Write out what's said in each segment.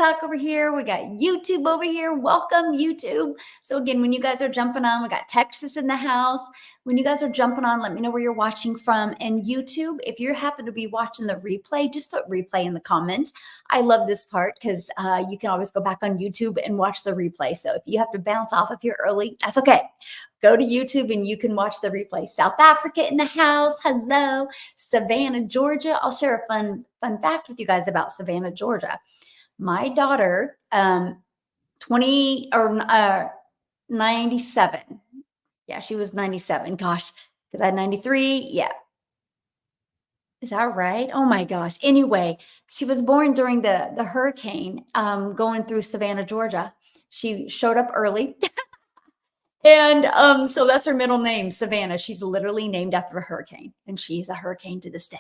TikTok over here. We got YouTube over here. Welcome, YouTube. So again, when you guys are jumping on, we got Texas in the house. When you guys are jumping on, let me know where you're watching from. And YouTube, if you happen to be watching the replay, just put replay in the comments. I love this part because you can always go back on YouTube and watch the replay. So if you have to bounce off of here early, that's okay. Go to YouTube and you can watch the replay. South Africa in the house. Hello. Savannah, Georgia. I'll share a fun fact with you guys about Savannah, Georgia. My daughter, 20 or 97. Yeah, she was 97. Gosh, because I had 93. Yeah. Is that right? Oh my gosh. Anyway, she was born during the hurricane going through Savannah, Georgia. She showed up early. And so that's her middle name, Savannah. She's literally named after a hurricane, and she's a hurricane to this day.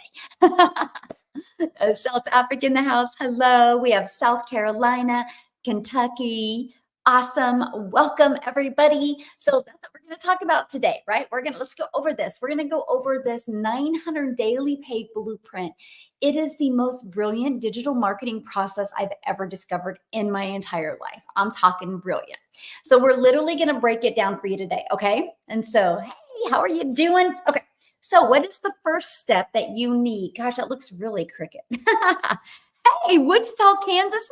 South Africa in the house. Hello. We have South Carolina, Kentucky. Awesome. Welcome, everybody. So that's what we're going to talk about today, right? Let's go over this. We're going to go over this 900 daily pay blueprint. It is the most brilliant digital marketing process I've ever discovered in my entire life. I'm talking brilliant. So we're literally going to break it down for you today. Okay. And so, hey, how are you doing? Okay. So what is the first step that you need? Gosh, that looks really crooked. Hey, Wichita, Kansas?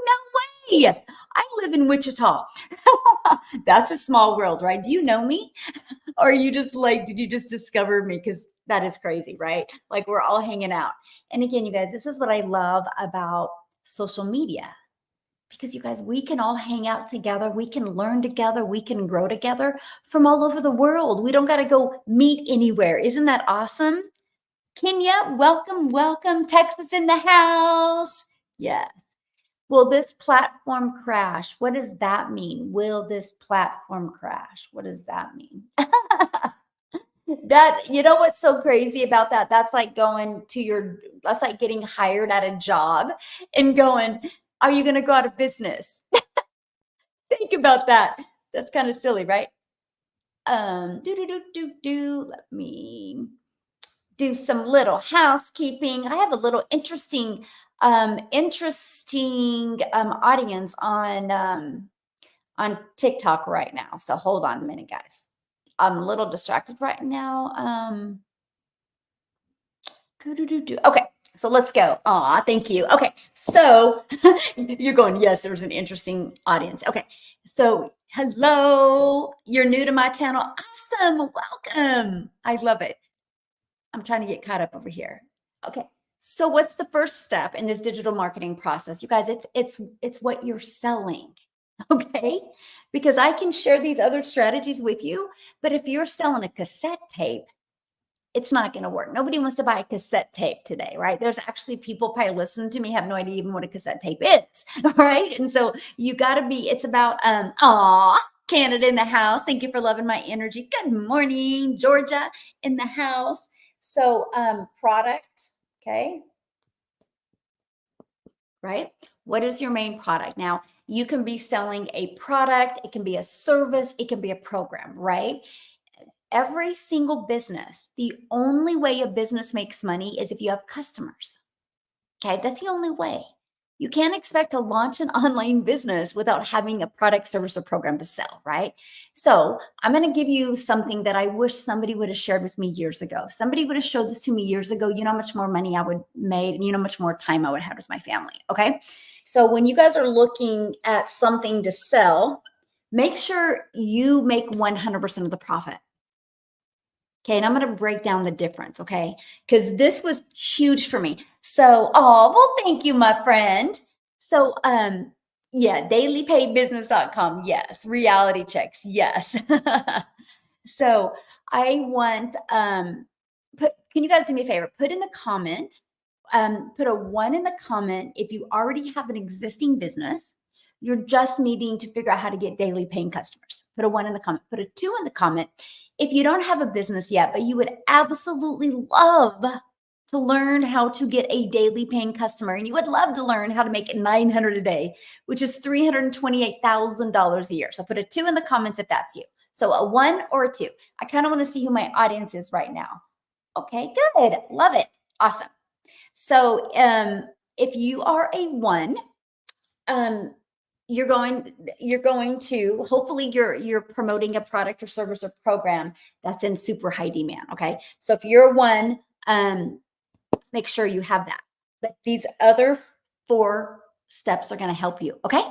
No way. I live in Wichita. That's a small world, right? Do you know me? Or are you just like, did you just discover me? Because that is crazy, right? Like we're all hanging out. And again, you guys, this is what I love about social media. Because you guys, we can all hang out together. We can learn together. We can grow together from all over the world. We don't got to go meet anywhere. Isn't that awesome? Kenya, welcome, welcome. Texas in the house. Yeah. Will this platform crash? What does that mean? Will this platform crash? What does that mean? That, you know what's so crazy about that? That's like that's like getting hired at a job and going, are you going to go out of business? Think about that. That's kind of silly, right? Let me do some little housekeeping. I have a little interesting audience on TikTok right now. So hold on a minute, guys. I'm a little distracted right now. Okay, so let's go. Aw, thank you. Okay, so you're going, yes, there's an interesting audience. Okay, so hello, you're new to my channel. Awesome, welcome. I love it. I'm trying to get caught up over here. Okay, so what's the first step in this digital marketing process? You guys, it's what you're selling. Okay, because I can share these other strategies with you, but if you're selling a cassette tape, it's not going to work. Nobody wants to buy a cassette tape today, right? There's actually people probably listening to me have no idea even what a cassette tape is, right? And so you got to be, it's about, Canada in the house. Thank you for loving my energy. Good morning, Georgia in the house. So product, okay, right? What is your main product? Now, you can be selling a product, it can be a service, it can be a program, right? Every single business, the only way a business makes money is if you have customers. Okay, that's the only way. You can't expect to launch an online business without having a product, service, or program to sell, right? So I'm going to give you something that I wish somebody would have shared with me years ago. Somebody would have showed this to me years ago. You know how much more money I would make, and you know how much more time I would have with my family. Okay, so when you guys are looking at something to sell, make sure you make 100% of the profit. Okay, and I'm going to break down the difference, okay? Because this was huge for me. So, well, thank you, my friend. So, yeah, dailypaybusiness.com. Yes. Reality checks. Yes. So I want, can you guys do me a favor? Put in the comment, put a 1 in the comment if you already have an existing business. You're just needing to figure out how to get daily paying customers. Put a 1 in the comment. Put a 2 in the comment if you don't have a business yet, but you would absolutely love to learn how to get a daily paying customer. And you would love to learn how to make 900 a day, which is $328,000 a year. So put a 2 in the comments if that's you. So a 1 or a 2. I kind of want to see who my audience is right now. Okay, good. Love it. Awesome. So if you are a 1, you're going to hopefully you're promoting a product or service or program that's in super high demand. Okay. So if you're one, make sure you have that. But these other 4 steps are going to help you. Okay.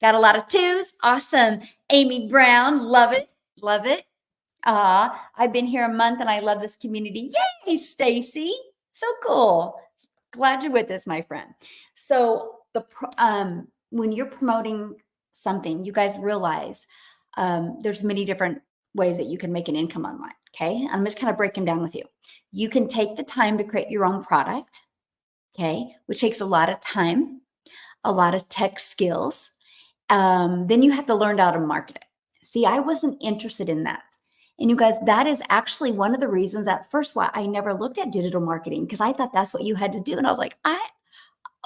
Got a lot of 2s. Awesome. Amy Brown. Love it. Love it. I've been here a month and I love this community. Yay, Stacy. So cool. Glad you're with us, my friend. So when you're promoting something, you guys realize there's many different ways that you can make an income online. Okay. I'm just kind of breaking down with you. You can take the time to create your own product. Okay. Which takes a lot of time, a lot of tech skills. Then you have to learn how to market it. See, I wasn't interested in that. And you guys, that is actually one of the reasons at first why I never looked at digital marketing, because I thought that's what you had to do. And I was like,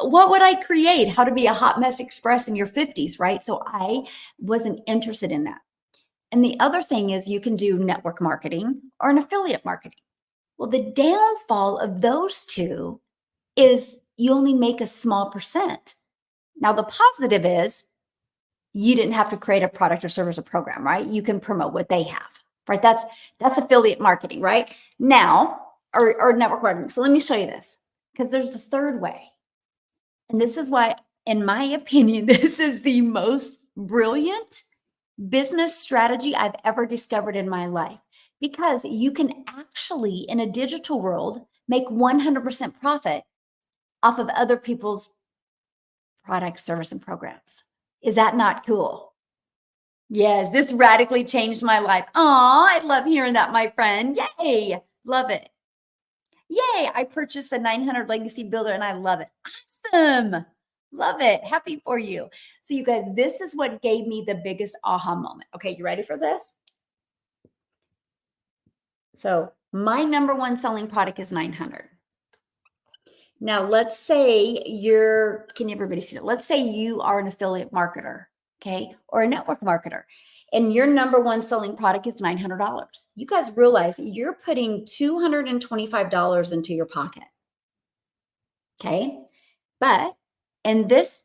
what would I create? How to be a hot mess express in your 50s, right? So I wasn't interested in that. And the other thing is you can do network marketing or an affiliate marketing. Well, the downfall of those 2 is you only make a small percent. Now, the positive is you didn't have to create a product or service or program, right? You can promote what they have, right? That's affiliate marketing, right? Now, or network marketing. So let me show you this, because there's this 3rd way. And this is why, in my opinion, this is the most brilliant business strategy I've ever discovered in my life, because you can actually, in a digital world, make 100% profit off of other people's products, service, and programs. Is that not cool? Yes, this radically changed my life. Oh, I love hearing that, my friend. Yay. Love it. Yay. I purchased a 900 Legacy Builder and I love it. Awesome. Love it. Happy for you. So you guys, this is what gave me the biggest aha moment. Okay, you ready for this? So my number 1 selling product is 900. Now, let's say can everybody see that? Let's say you are an affiliate marketer, okay, or a network marketer, and your number 1 selling product is $900. You guys realize you're putting $225 into your pocket, okay? But in this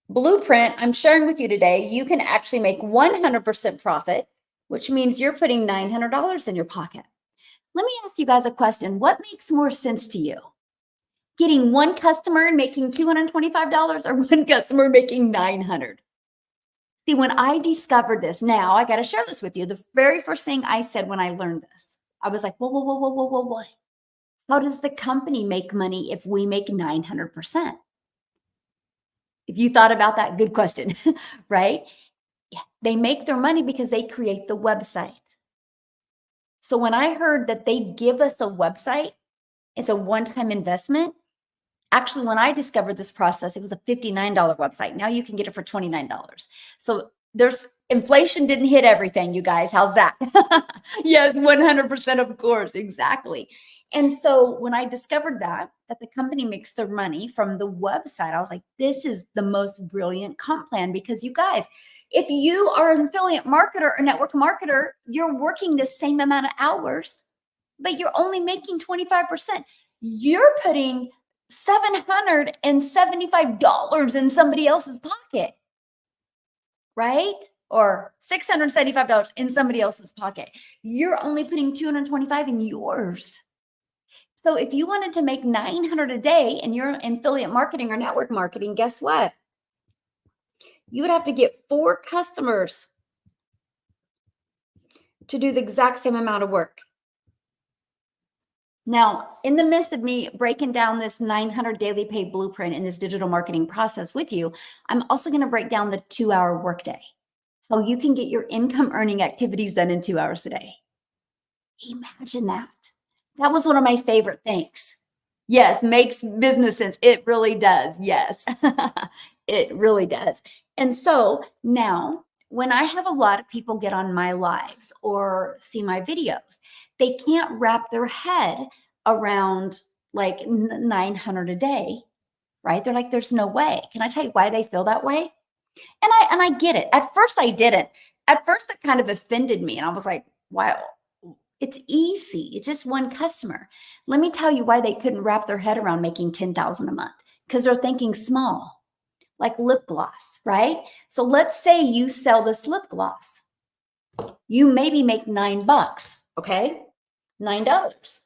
blueprint I'm sharing with you today, you can actually make 100% profit, which means you're putting $900 in your pocket. Let me ask you guys a question. What makes more sense to you? Getting 1 customer and making $225 or 1 customer making $900? See, when I discovered this, now I got to share this with you. The very first thing I said when I learned this, I was like, whoa. How does the company make money if we make 900%? If you thought about that, good question, right? Yeah, they make their money because they create the website. So when I heard that they give us a website, it's a one-time investment. Actually, when I discovered this process, it was a $59 website. Now you can get it for $29. So inflation didn't hit everything, you guys. How's that? Yes, 100%, of course. Exactly. And so when I discovered that the company makes their money from the website, I was like, this is the most brilliant comp plan, because you guys, if you are an affiliate marketer or network marketer, you're working the same amount of hours, but you're only making 25%. You're putting $775 in somebody else's pocket, right? Or $675 in somebody else's pocket. You're only putting $225 in yours. So if you wanted to make $900 a day and you're in affiliate marketing or network marketing, guess what? You would have to get 4 customers to do the exact same amount of work. Now, in the midst of me breaking down this 900 daily pay blueprint in this digital marketing process with you, I'm also going to break down the 2-hour workday, how you can get your income earning activities done in 2 hours a day. Imagine that. That was one of my favorite things. Yes, makes business sense. It really does. Yes, it really does. And so now, when I have a lot of people get on my lives or see my videos, they can't wrap their head around like 900 a day, right? They're like, there's no way. Can I tell you why they feel that way? And I get it. At first I didn't. At first it kind of offended me. And I was like, wow, it's easy. It's just 1 customer. Let me tell you why they couldn't wrap their head around making $10,000 a month, because they're thinking small. like lip gloss, right? So let's say you sell this lip gloss. You maybe make $9, okay? $9.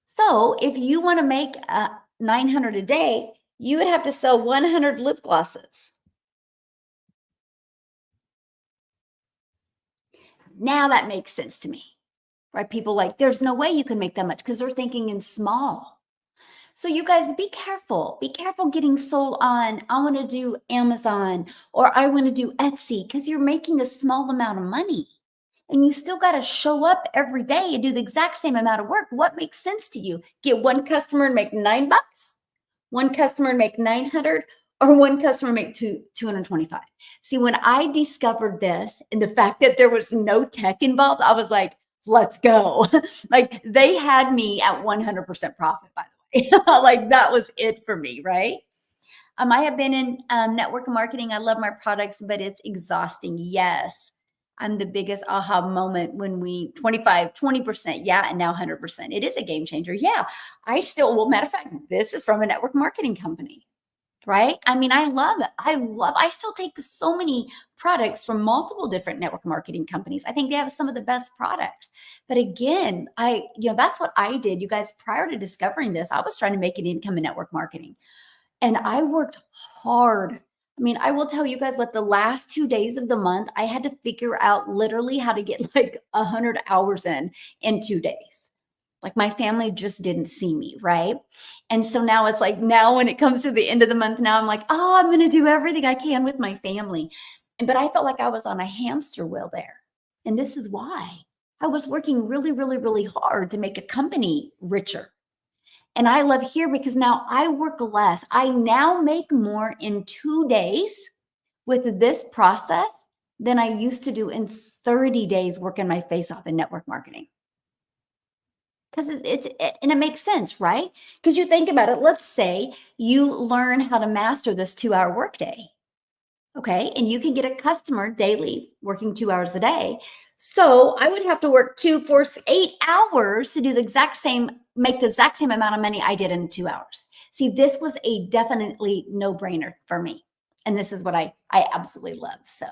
So if you want to make 900 a day, you would have to sell 100 lip glosses. Now that makes sense to me, right? People like, there's no way you can make that much because they're thinking in small. So you guys be careful. Be careful getting sold on, I want to do Amazon or I want to do Etsy because you're making a small amount of money. And you still got to show up every day and do the exact same amount of work. What makes sense to you? Get one customer and make $9, one customer and make 900, or one customer make 225. See, when I discovered this and the fact that there was no tech involved, I was like, let's go. Like they had me at 100% profit, by the way. Like that was it for me, right? I have been in network marketing. I love my products, but it's exhausting. Yes. I'm the biggest aha moment when we 25, 20%. Yeah. And now 100%. It is a game changer. Yeah. I still, well, matter of fact, this is from a network marketing company, right? I mean, I love it. I still take so many products from multiple different network marketing companies. I think they have some of the best products. But again, that's what I did. You guys, prior to discovering this, I was trying to make an income in network marketing. And I worked hard. I mean, I will tell you guys what, the last 2 days of the month, I had to figure out literally how to get like 100 hours in 2 days. Like my family just didn't see me, right? And so now it's like, now when it comes to the end of the month, now I'm like, oh, I'm going to do everything I can with my family. But I felt like I was on a hamster wheel there. And this is why I was working really, really, really hard to make a company richer. And I love here because now I work less. I now make more in 2 days with this process than I used to do in 30 days working my face off in network marketing. Because and it makes sense, right? Because you think about it, let's say you learn how to master this 2-hour workday. Okay. And you can get a customer daily working 2 hours a day. So I would have to work 2, 4, 8 hours to do the exact same, make the exact same amount of money I did in 2 hours. See, this was a definitely no brainer for me. And this is what I absolutely love. So,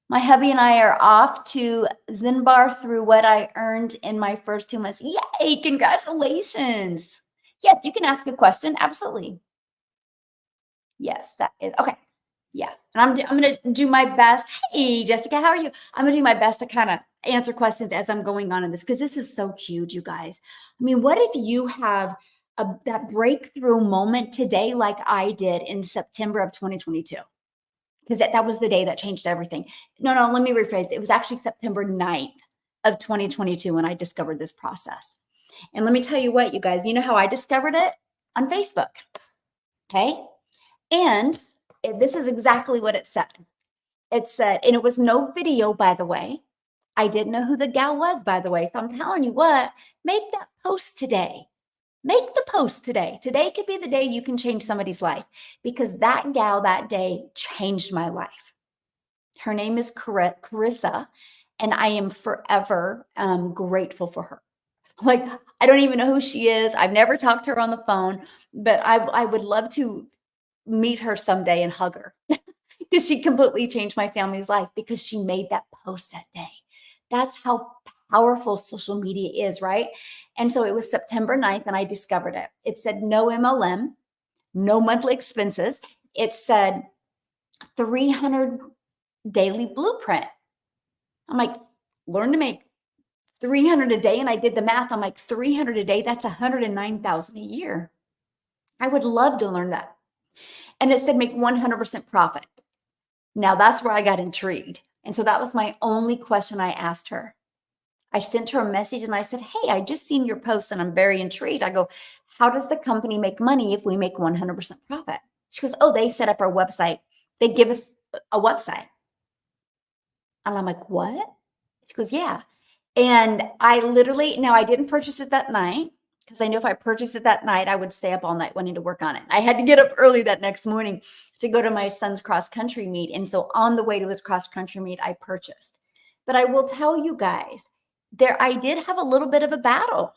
my hubby and I are off to Zinbar through what I earned in my first 2 months. Yay. Congratulations. Yes. You can ask a question. Absolutely. Yes, that is okay. Yeah, and I'm gonna do my best. Hey, Jessica, how are you? I'm gonna do my best to kind of answer questions as I'm going on in this because this is so huge, you guys. I mean, what if you have that breakthrough moment today, like I did in September of 2022? Because that was the day that changed everything. No, let me rephrase. It was actually September 9th of 2022 when I discovered this process. And let me tell you what, you guys, you know how I discovered it? On Facebook. Okay. And this is exactly what it said. It said, and it was no video, by the way. I didn't know who the gal was, by the way. So I'm telling you what, make that post today. Make the post today. Today could be the day you can change somebody's life because that gal that day changed my life. Her name is Carissa, and I am forever grateful for her. Like, I don't even know who she is. I've never talked to her on the phone, but I would love to meet her someday and hug her because she completely changed my family's life because she made that post that day. That's how powerful social media is, right? And so it was September 9th and I discovered it. It said no MLM, no monthly expenses. It said 300 daily blueprint. I'm like, learn to make 300 a day. And I did the math. I'm like, 300 a day, that's 109,000 a year. I would love to learn that. And it said make 100% profit. Now that's where I got intrigued. And so that was my only question I asked her. I sent her a message and I said, hey, I just seen your post and I'm very intrigued. I go, how does the company make money if we make 100% profit? She goes, oh, they set up our website. They give us a website. And I'm like, what? She goes, yeah. And I literally, now I didn't purchase it that night because I knew if I purchased it that night, I would stay up all night wanting to work on it. I had to get up early that next morning to go to my son's cross country meet. And so on the way to his cross country meet, I purchased. But I will tell you guys, I did have a little bit of a battle.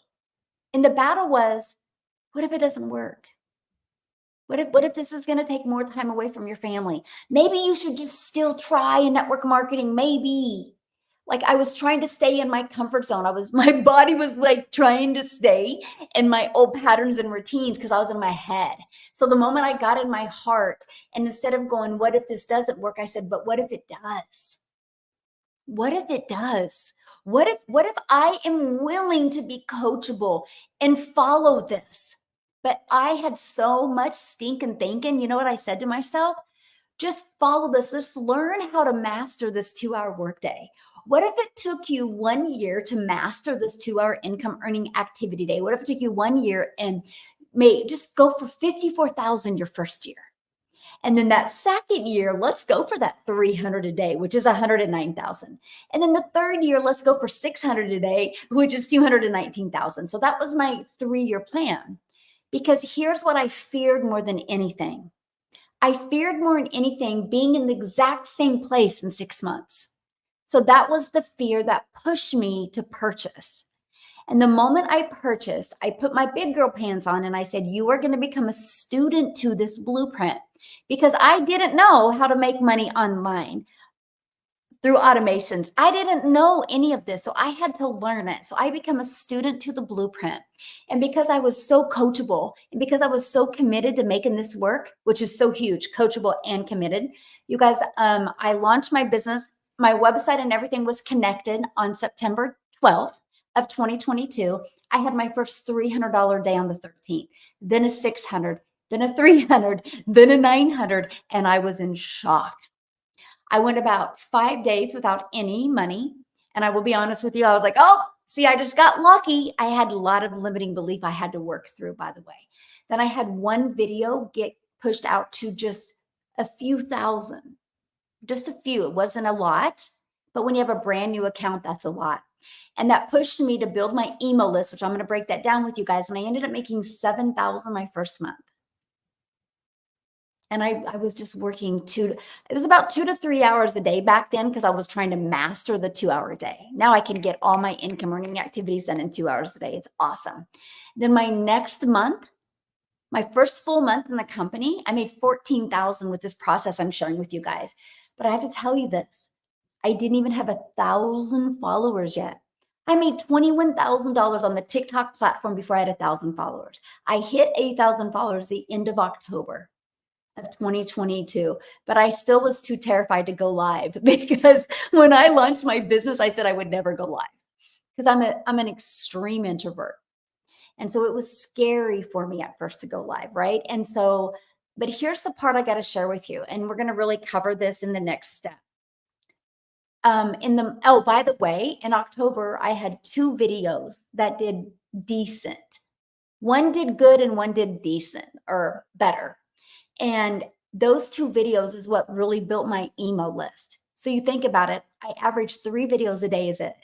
And the battle was, What if it doesn't work? What if this is gonna take more time away from your family? Maybe you should just still try network marketing, maybe. Like, I was trying to stay in my comfort zone. My body was, like, trying to stay in my old patterns and routines because I was in my head. So the moment I got in my heart, and instead of going, "What if this doesn't work?" I said, "But what if it does? What if it does? What if I am willing to be coachable and follow this?" But I had so much stinking thinking. You know what I said to myself? Just follow this. Just learn how to master this 2-hour workday. What if it took you 1 year to master this 2-hour income earning activity day? What if it took you 1 year and may just go for 54,000 your first year? And then that second year, let's go for that 300 a day, which is 109,000. And then the third year, let's go for 600 a day, which is 219,000. So that was my 3-year plan. Because here's what I feared more than anything. I feared more than anything being in the exact same place in 6 months. So that was the fear that pushed me to purchase. And the moment I purchased, I put my big girl pants on and I said, "You are going to become a student to this blueprint," because I didn't know how to make money online through automations. I didn't know any of this. So I had to learn it. So I became a student to the blueprint. And because I was so coachable and because I was so committed to making this work, which is so huge, coachable and committed, you guys, I launched my business. My website and everything was connected on September 12th of 2022. I had my first $300 day on the 13th, then a 600, then a 300, then a 900. And I was in shock. I went about 5 days without any money. And I will be honest with you, I was like, "Oh, see, I just got lucky." I had a lot of limiting belief I had to work through, by the way. Then I had one video get pushed out to just a few thousand, just a few. It wasn't a lot, but when you have a brand new account, that's a lot. And that pushed me to build my email list, which I'm going to break that down with you guys. And I ended up making 7,000 my first month. And I was just working it was about 2 to 3 hours a day back then because I was trying to master the 2-hour day. Now I can get all my income earning activities done in 2 hours a day. It's awesome. Then my next month, my first full month in the company, I made 14,000 with this process I'm sharing with you guys. But I have to tell you this, I didn't even have 1,000 followers yet. I made $21,000 on the TikTok platform before I had 1,000 followers. I hit 8,000 followers the end of October of 2022, but I still was too terrified to go live because when I launched my business, I said I would never go live because I'm an extreme introvert. And so it was scary for me at first to go live, right? And so, but here's the part I got to share with you, and we're going to really cover this in the next step. Oh, by the way, in October, I had 2 videos that did decent. One did good and one did decent or better. And those 2 videos is what really built my email list. So you think about it, I average 3 videos a day. Is it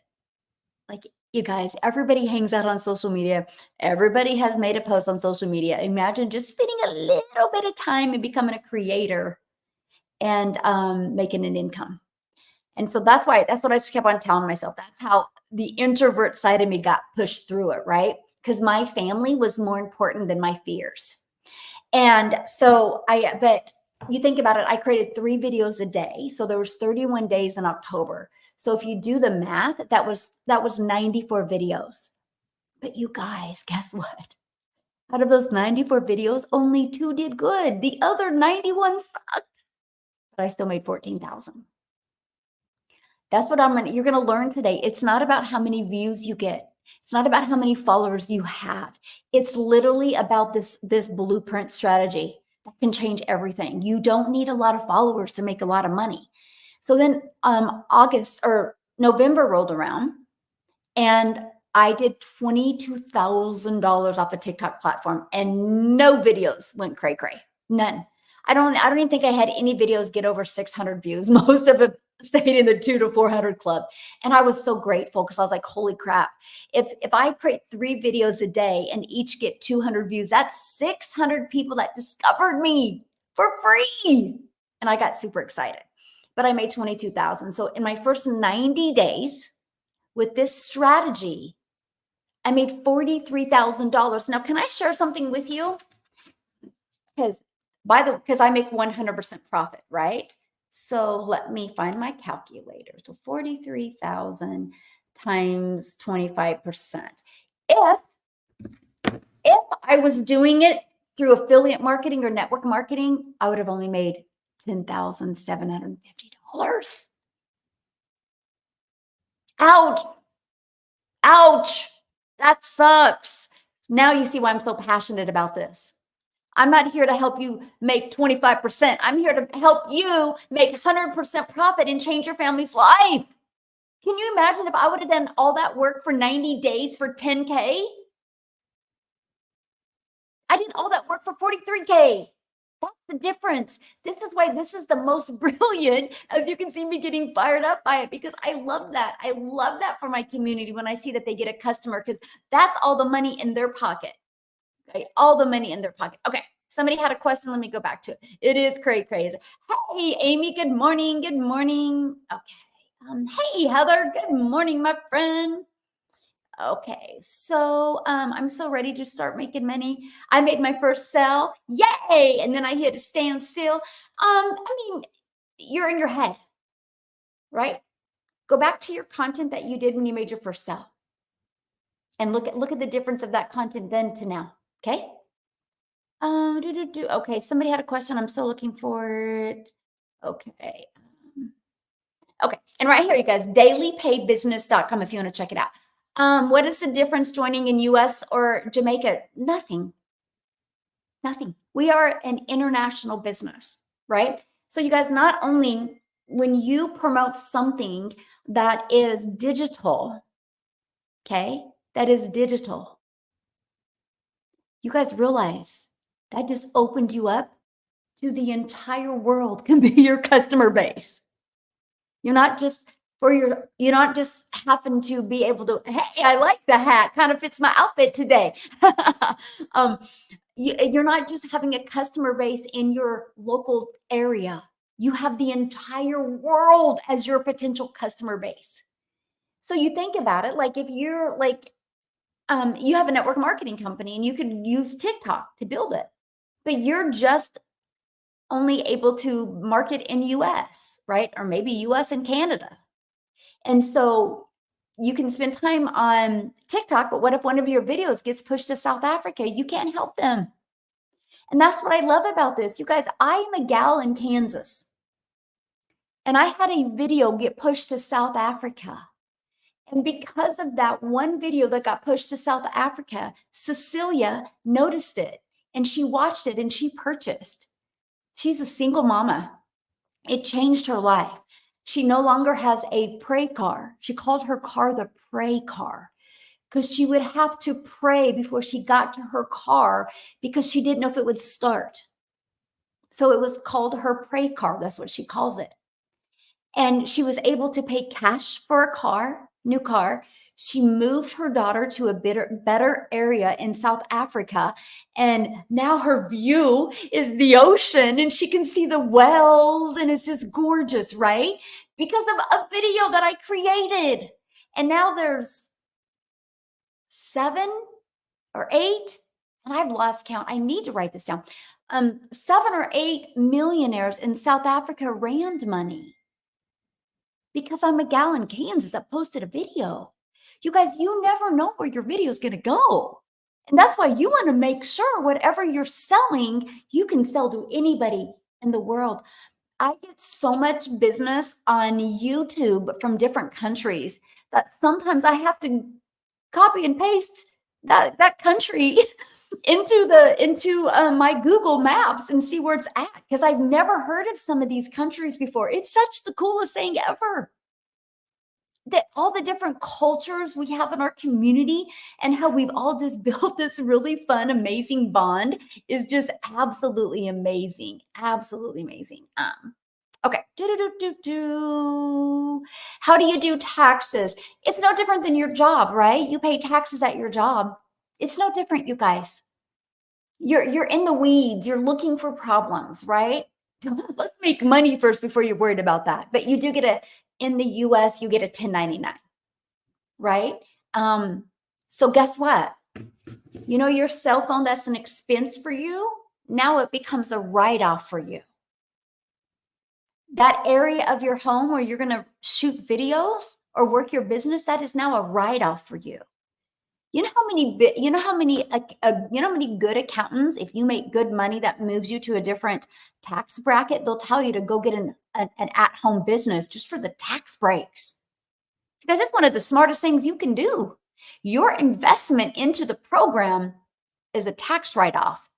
like, you guys, everybody hangs out on social media. Everybody has made a post on social media. Imagine just spending a little bit of time and becoming a creator and making an income. And so that's what I just kept on telling myself. That's how the introvert side of me got pushed through it, right? Because my family was more important than my fears. And so but you think about it, I created 3 videos a day. So there was 31 days in October. So if you do the math, that was 94 videos. But you guys, guess what? Out of those 94 videos, only 2 did good. The other 91 sucked. But I still made 14,000. That's what you're going to learn today. It's not about how many views you get. It's not about how many followers you have. It's literally about this blueprint strategy that can change everything. You don't need a lot of followers to make a lot of money. So then August or November rolled around and I did $22,000 off a TikTok platform and no videos went cray cray. None. I don't even think I had any videos get over 600 views. Most of it stayed in the 2 to 400 club. And I was so grateful because I was like, holy crap. If I create 3 videos a day and each get 200 views, that's 600 people that discovered me for free. And I got super excited. But I made 22,000. So in my first 90 days with this strategy, I made $43,000. Now, can I share something with you? Because I make 100% profit, right? So let me find my calculator. So 43,000 times 25%. If I was doing it through affiliate marketing or network marketing, I would have only made $10,750. Ouch. Ouch. That sucks. Now you see why I'm so passionate about this. I'm not here to help you make 25%. I'm here to help you make 100% profit and change your family's life. Can you imagine if I would have done all that work for 90 days for 10K? I did all that work for 43K. That's the difference. This is why this is the most brilliant, as you can see me getting fired up by it, because I love that. I love that for my community when I see that they get a customer, because that's all the money in their pocket, right? All the money in their pocket. Okay. Somebody had a question. Let me go back to it. It is crazy. Hey, Amy, good morning. Good morning. Okay. Hey, Heather, good morning, my friend. Okay, so I'm so ready to start making money. I made my first sale, yay! And then I hit a standstill. I mean, you're in your head, right? Go back to your content that you did when you made your first sale, and look at the difference of that content then to now. Okay. Okay, somebody had a question. I'm still looking for it. Okay. Okay, and right here, you guys, dailypaybusiness.com if you want to check it out. What is the difference joining in US or Jamaica? Nothing. We are an international business, right? So you guys, not only when you promote something that is digital, okay, that is digital, you guys realize that just opened you up to the entire world can be your customer base. You're not just happen to be able to, hey, I like the hat, kind of fits my outfit today. You're not just having a customer base in your local area. You have the entire world as your potential customer base. So you think about it, like if you're like, you have a network marketing company and you could use TikTok to build it, but you're just only able to market in US, right? Or maybe US and Canada. And so you can spend time on TikTok, but what if one of your videos gets pushed to South Africa? You can't help them. And that's what I love about this. You guys, I'm a gal in Kansas, and I had a video get pushed to South Africa. And because of that one video that got pushed to South Africa, Cecilia noticed it and she watched it and she purchased. She's a single mama. It changed her life. She no longer has a pray car. She called her car the pray car because she would have to pray before she got to her car because she didn't know if it would start. So it was called her pray car. That's what she calls it. And she was able to pay cash for a car, new car. She moved her daughter to a better area in South Africa. And now her view is the ocean and she can see the wells and it's just gorgeous, right? Because of a video that I created. And now there's 7 or 8, and I've lost count. I need to write this down. 7 or 8 millionaires in South Africa rand money because I'm a gal in Kansas that posted a video. You guys, you never know where your video is going to go. And that's why you want to make sure whatever you're selling, you can sell to anybody in the world. I get so much business on YouTube from different countries that sometimes I have to copy and paste that country into my Google Maps and see where it's at, because I've never heard of some of these countries before. It's such the coolest thing ever. That all the different cultures we have in our community and how we've all just built this really fun, amazing bond is just absolutely amazing. Absolutely amazing. Okay. How do you do taxes? It's no different than your job, right? You pay taxes at your job. It's no different, you guys. You're in the weeds. You're looking for problems, right? Let's make money first before you're worried about that. But you do get in the US, you get a 1099, right? So guess what? You know, your cell phone, that's an expense for you. Now it becomes a write-off for you. That area of your home where you're going to shoot videos or work your business, that is now a write-off for you. You know how many you know how many good accountants, if you make good money that moves you to a different tax bracket, they'll tell you to go get an at-home business just for the tax breaks. Because it's one of the smartest things you can do. Your investment into the program is a tax write-off,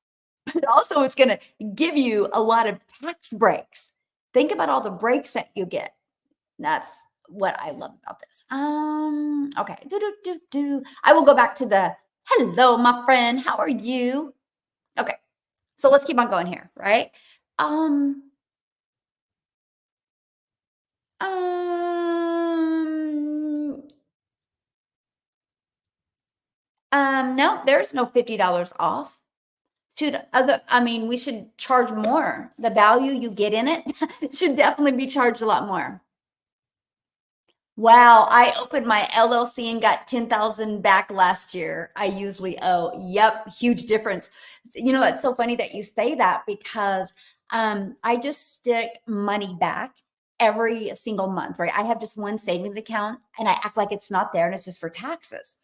but also it's going to give you a lot of tax breaks. Think about all the breaks that you get. That's what I love about this. Okay. I will go back to the hello, my friend. How are you? Okay. So let's keep on going here, right? Um, no, there's no $50 off. We should charge more. The value you get in it should definitely be charged a lot more. Wow, I opened my LLC and got 10,000 back last year. I usually owe. Yep, huge difference. You know, it's so funny that you say that because I just stick money back every single month, right? I have just one savings account and I act like it's not there and it's just for taxes.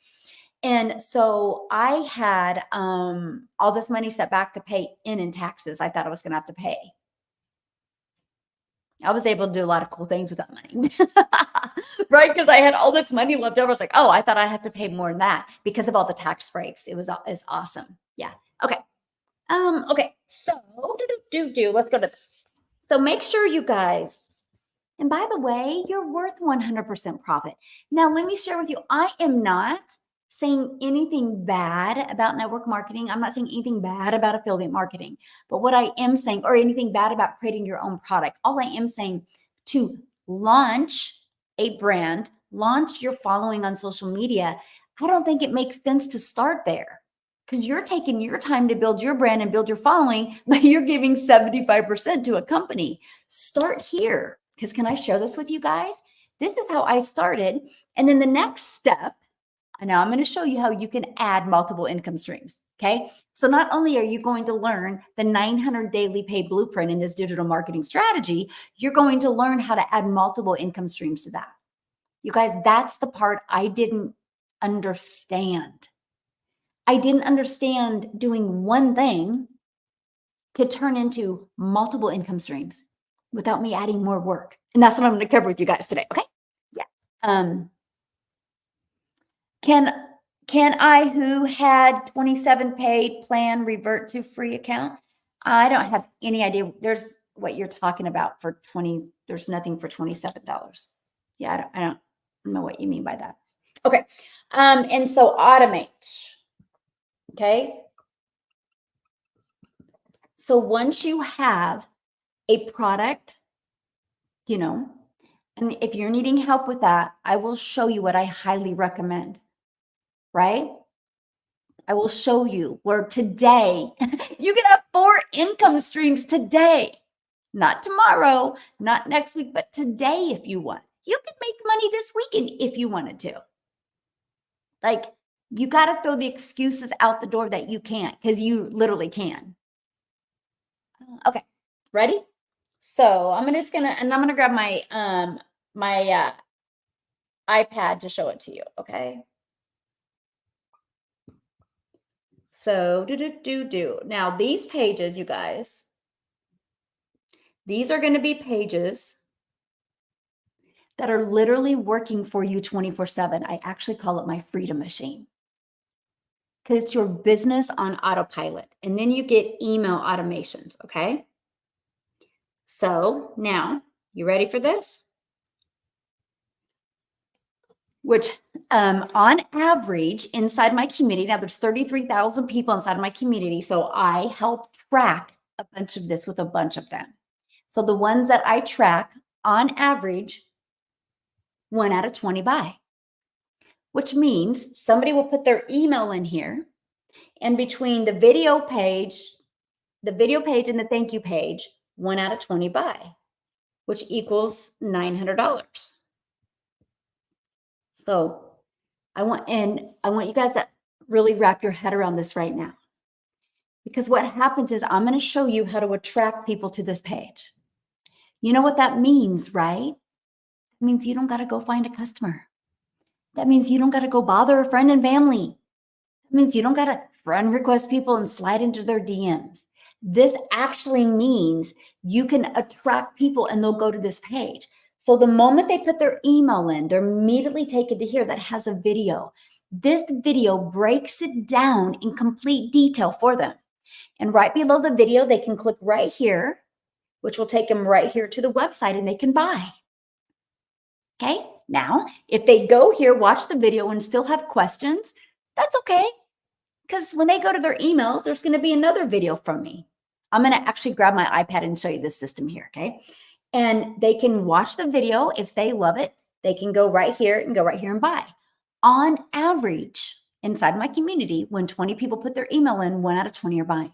And so I had all this money set back to pay in taxes. I thought I was going to have to pay. I was able to do a lot of cool things with that money, right? Because I had all this money left over. I was like, oh, I thought I had to pay more than that because of all the tax breaks. It's awesome. Yeah. Okay. Okay. So let's go to this. So make sure you guys, and by the way, you're worth 100% profit. Now, let me share with you, I am not saying anything bad about network marketing. I'm not saying anything bad about affiliate marketing, but what I am saying, or anything bad about creating your own product, all I am saying to launch a brand, launch your following on social media, I don't think it makes sense to start there because you're taking your time to build your brand and build your following, but you're giving 75% to a company. Start here. Because can I share this with you guys? This is how I started. And then the next step, and now I'm going to show you how you can add multiple income streams. Okay. So not only are you going to learn the 900 daily pay blueprint in this digital marketing strategy, you're going to learn how to add multiple income streams to that. You guys, that's the part I didn't understand. I didn't understand doing one thing could turn into multiple income streams without me adding more work. And that's what I'm going to cover with you guys today. Okay. Yeah. Can I, who had 27 paid plan, revert to free account? I don't have any idea. There's what you're talking about for 20. There's nothing for $27. Yeah, I don't know what you mean by that. Okay. And so automate. Okay. So once you have a product, you know, and if you're needing help with that, I will show you what I highly recommend, right? I will show you where today you can have 4 income streams today, not tomorrow, not next week, but today if you want. You can make money this weekend if you wanted to. Like, you got to throw the excuses out the door that you can't, because you literally can. Okay, ready? So I'm just gonna, and I'm gonna grab my iPad to show it to you. Okay. So now these pages, you guys, these are going to be pages that are literally working for you 24/7. I actually call it my freedom machine because it's your business on autopilot. And then you get email automations. Okay. So now, you ready for this? Which on average inside my community, now there's 33,000 people inside of my community. So I help track a bunch of this with a bunch of them. So the ones that I track on average, 1 out of 20 buy, which means somebody will put their email in here, and between the video page and the thank you page, 1 out of 20 buy, which equals $900. So I want you guys to really wrap your head around this right now. Because what happens is I'm going to show you how to attract people to this page. You know what that means, right? It means you don't got to go find a customer. That means you don't got to go bother a friend and family. That means you don't got to friend request people and slide into their DMs. This actually means you can attract people and they'll go to this page. So the moment they put their email in, they're immediately taken to here that has a video. This video breaks it down in complete detail for them. And right below the video, they can click right here, which will take them right here to the website and they can buy. Okay. Now, if they go here, watch the video and still have questions, that's okay. Because when they go to their emails, there's going to be another video from me. I'm going to actually grab my iPad and show you this system here. Okay. And they can watch the video. If they love it, they can go right here and buy. On average, inside my community, when 20 people put their email in, 1 out of 20 are buying.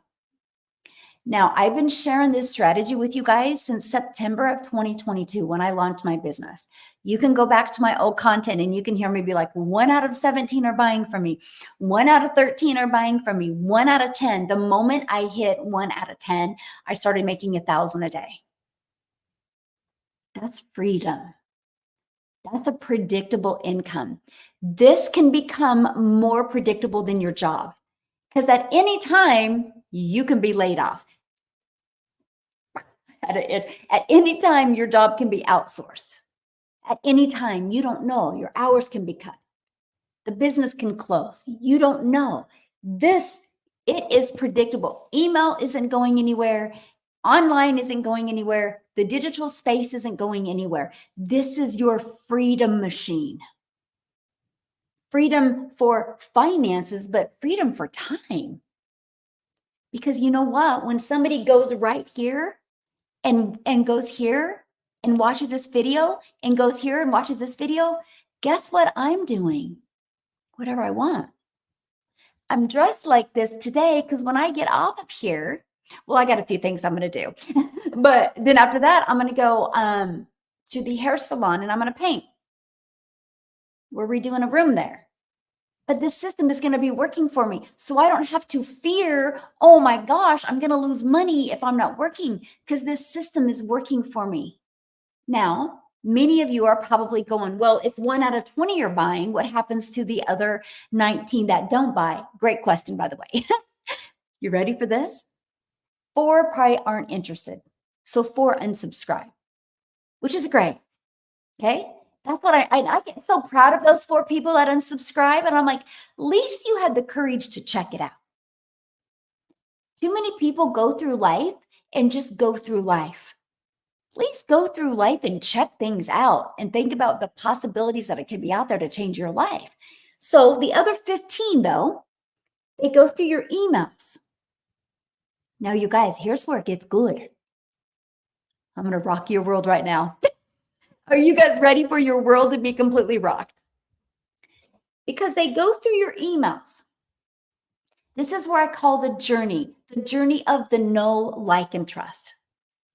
Now, I've been sharing this strategy with you guys since September of 2022 when I launched my business. You can go back to my old content and you can hear me be like, 1 out of 17 are buying from me. 1 out of 13 are buying from me. 1 out of 10. The moment I hit 1 out of 10, I started making $1,000 a day. That's freedom. That's a predictable income. This can become more predictable than your job because at any time you can be laid off. At any time, your job can be outsourced. At any time, you don't know. Your hours can be cut. The business can close. You don't know. It is predictable. Email isn't going anywhere. Online isn't going anywhere. The digital space isn't going anywhere. This is your freedom machine. Freedom for finances, but freedom for time. Because you know what? When somebody goes right here, and goes here and watches this video and goes here and watches this video, guess what I'm doing? Whatever I want. I'm dressed like this today because when I get off of here, well, I got a few things I'm going to do. But then after that, I'm going to go to the hair salon and I'm going to paint. We're redoing a room there. But this system is going to be working for me. So I don't have to fear, oh my gosh, I'm going to lose money if I'm not working because this system is working for me. Now, many of you are probably going, well, if 1 out of 20 are buying, what happens to the other 19 that don't buy? Great question, by the way. You ready for this? 4 probably aren't interested. So 4 unsubscribe, which is great. Okay. That's what I get so proud of those 4 people that unsubscribe. And I'm like, at least you had the courage to check it out. Too many people go through life and just go through life. At least go through life and check things out and think about the possibilities that it could be out there to change your life. So the other 15, though, they go through your emails. Now, you guys, here's where it gets good. I'm going to rock your world right now. Are you guys ready for your world to be completely rocked? Because they go through your emails. This is where I call the journey of the know, like, and trust.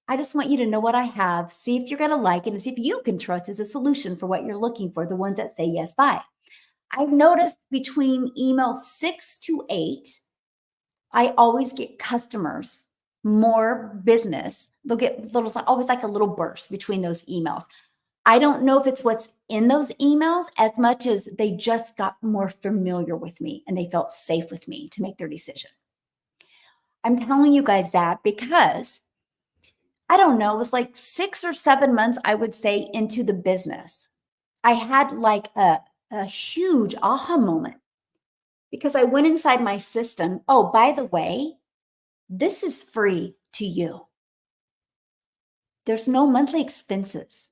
I just want you to know what I have, see if you're going to like it, and see if you can trust as a solution for what you're looking for, the ones that say yes, buy. I've noticed between email 6 to 8, I always get customers, more business. They'll get always like a little burst between those emails. I don't know if it's what's in those emails as much as they just got more familiar with me and they felt safe with me to make their decision. I'm telling you guys that because I don't know, it was like 6 or 7 months, I would say, into the business. I had like a huge aha moment because I went inside my system. Oh, by the way, this is free to you. There's no monthly expenses.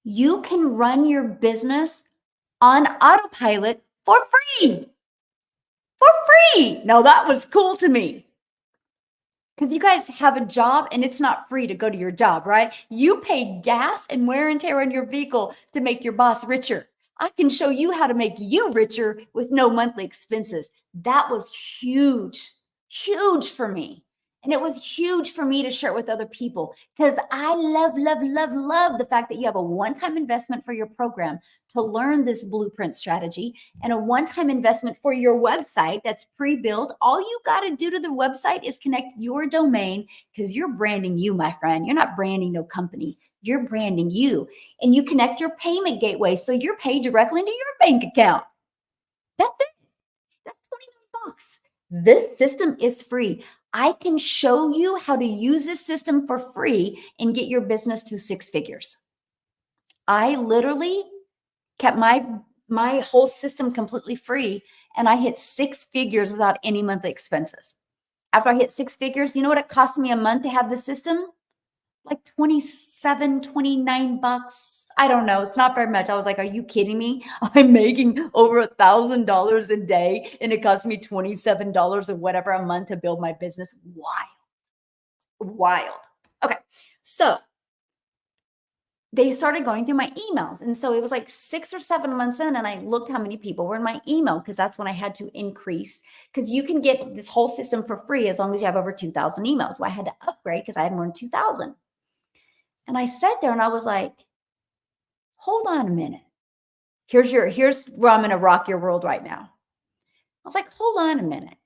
You can run your business on autopilot for free. For free. Now that was cool to me. Because you guys have a job and it's not free to go to your job, right? You pay gas and wear and tear on your vehicle to make your boss richer. I can show you how to make you richer with no monthly expenses. That was huge, huge for me. And it was huge for me to share it with other people because I love, love, love, love the fact that you have a one-time investment for your program to learn this blueprint strategy and a one-time investment for your website that's pre-built. All you got to do to the website is connect your domain because you're branding you, my friend. You're not branding no company. You're branding you. And you connect your payment gateway so you're paid directly into your bank account. That's it. That's $29. This system is free. I can show you how to use this system for free and get your business to 6 figures. I literally kept my whole system completely free and I hit 6 figures without any monthly expenses. After I hit 6 figures, you know what it cost me a month to have the system? Like 27, 29 bucks. I don't know. It's not very much. I was like, are you kidding me? I'm making over $1,000 a day and it cost me $27 or whatever a month to build my business. Wild. Okay. So they started going through my emails. And so it was like 6 or 7 months in, and I looked how many people were in my email because that's when I had to increase. Because you can get this whole system for free as long as you have over 2,000 emails. Well, I had to upgrade because I had more than 2,000. And I sat there and I was like, hold on a minute. Here's where I'm going to rock your world right now. I was like, hold on a minute.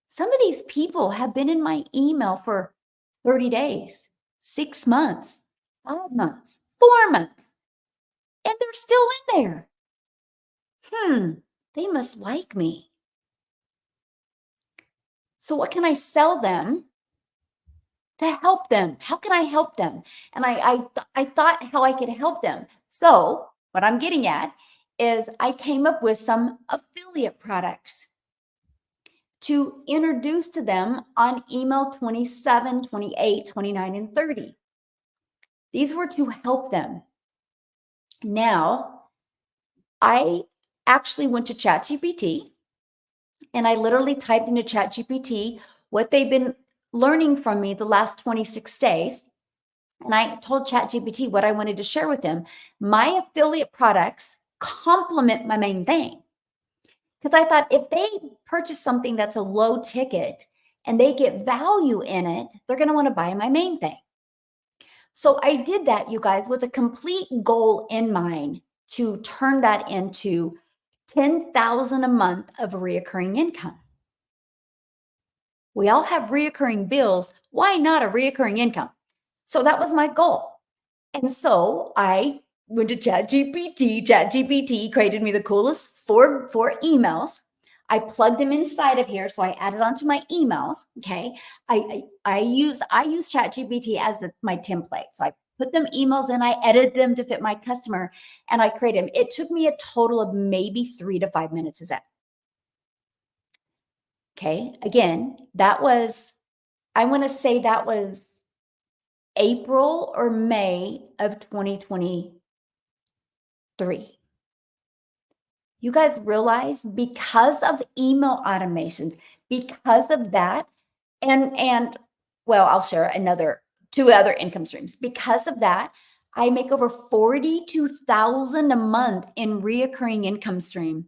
Some of these people have been in my email for 30 days, 6 months, 5 months, 4 months, and they're still in there. They must like me. So what can I sell them to help them? How can I help them? And I thought how I could help them. So what I'm getting at is I came up with some affiliate products to introduce to them on email 27, 28, 29, and 30. These were to help them. Now, I actually went to ChatGPT and I literally typed into ChatGPT what they've been learning from me the last 26 days. And I told ChatGPT what I wanted to share with them. My affiliate products complement my main thing. Because I thought if they purchase something that's a low ticket and they get value in it, they're going to want to buy my main thing. So I did that, you guys, with a complete goal in mind to turn that into 10,000 a month of reoccurring income. We all have reoccurring bills. Why not a reoccurring income? So that was my goal. And so I went to ChatGPT. ChatGPT created me the coolest four emails. I plugged them inside of here, so I added onto my emails. Okay, I use ChatGPT as my template. So I put them emails in, I edited them to fit my customer, and I created them. It took me a total of maybe 3 to 5 minutes. Is that okay? Again, that was, I want to say that was April or May of 2023. You guys realize because of email automations, because of that, and well, I'll share two other income streams. Because of that, I make over 42,000 a month in reoccurring income stream,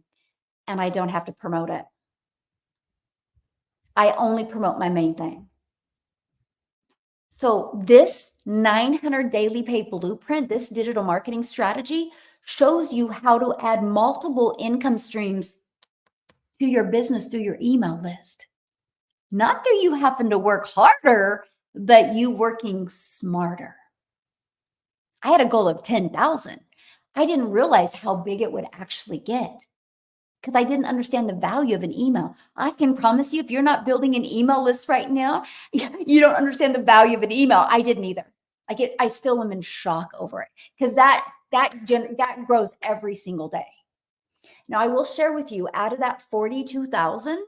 and I don't have to promote it. I only promote my main thing. So this 900 daily pay blueprint, this digital marketing strategy shows you how to add multiple income streams to your business through your email list. Not through you having to work harder, but you working smarter. I had a goal of 10,000. I didn't realize how big it would actually get because I didn't understand the value of an email. I can promise you, if you're not building an email list right now, you don't understand the value of an email. I didn't either. I still am in shock over it because that grows every single day. Now I will share with you, out of that 42,000,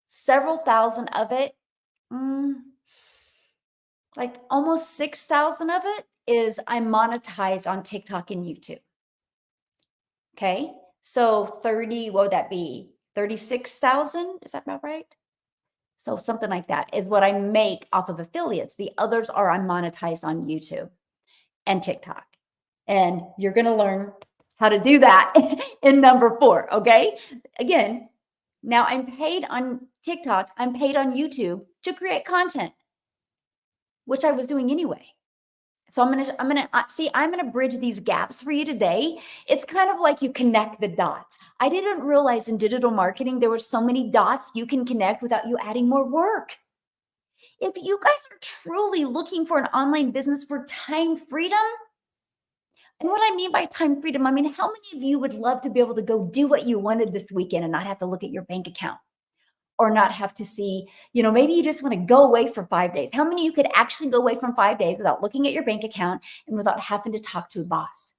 several thousand of it, like almost 6,000 of it is I'm monetized on TikTok and YouTube. Okay. So 30, what would that be? 36,000? Is that about right? So something like that is what I make off of affiliates. The others are I'm monetized on YouTube and TikTok. And you're going to learn how to do that in number 4. Okay. Again, Now I'm paid on TikTok, I'm paid on YouTube to create content, which I was doing anyway. So I'm gonna bridge these gaps for you today. It's kind of like you connect the dots. I didn't realize in digital marketing there were so many dots you can connect without you adding more work. If you guys are truly looking for an online business for time freedom, and what I mean by time freedom, I mean, how many of you would love to be able to go do what you wanted this weekend and not have to look at your bank account or not have to see, maybe you just want to go away for 5 days. How many of you could actually go away from 5 days without looking at your bank account and without having to talk to a boss?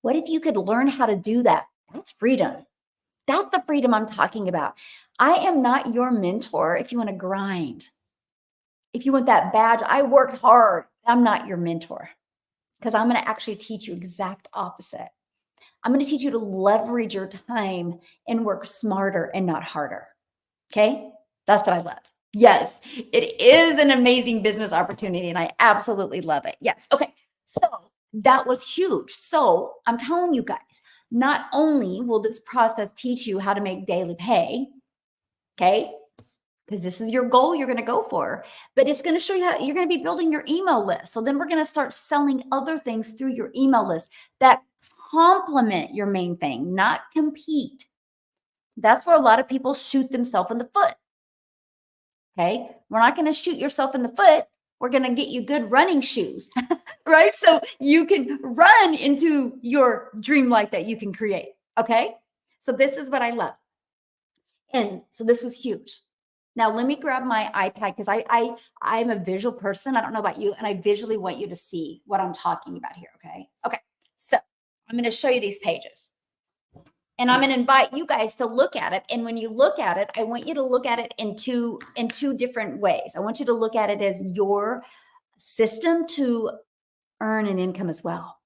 What if you could learn how to do that? That's freedom. That's the freedom I'm talking about. I am not your mentor if you want to grind. If you want that badge, I worked hard. I'm not your mentor because I'm going to actually teach you exact opposite. I'm going to teach you to leverage your time and work smarter and not harder. Okay? That's what I love. Yes, it is an amazing business opportunity and I absolutely love it. Yes. Okay. So that was huge. So I'm telling you guys, not only will this process teach you how to make daily pay, okay? Because this is your goal you're going to go for, but it's going to show you how you're going to be building your email list. So then we're going to start selling other things through your email list that complement your main thing, not compete. That's where a lot of people shoot themselves in the foot. Okay. We're not going to shoot yourself in the foot. We're going to get you good running shoes, right? So you can run into your dream life that you can create. Okay. So this is what I love. And so this was huge. Now let me grab my iPad because I'm a visual person. I don't know about you, and I visually want you to see what I'm talking about here. Okay. Okay. So I'm going to show you these pages. And I'm going to invite you guys to look at it. And when you look at it, I want you to look at it in two different ways. I want you to look at it as your system to earn an income as well.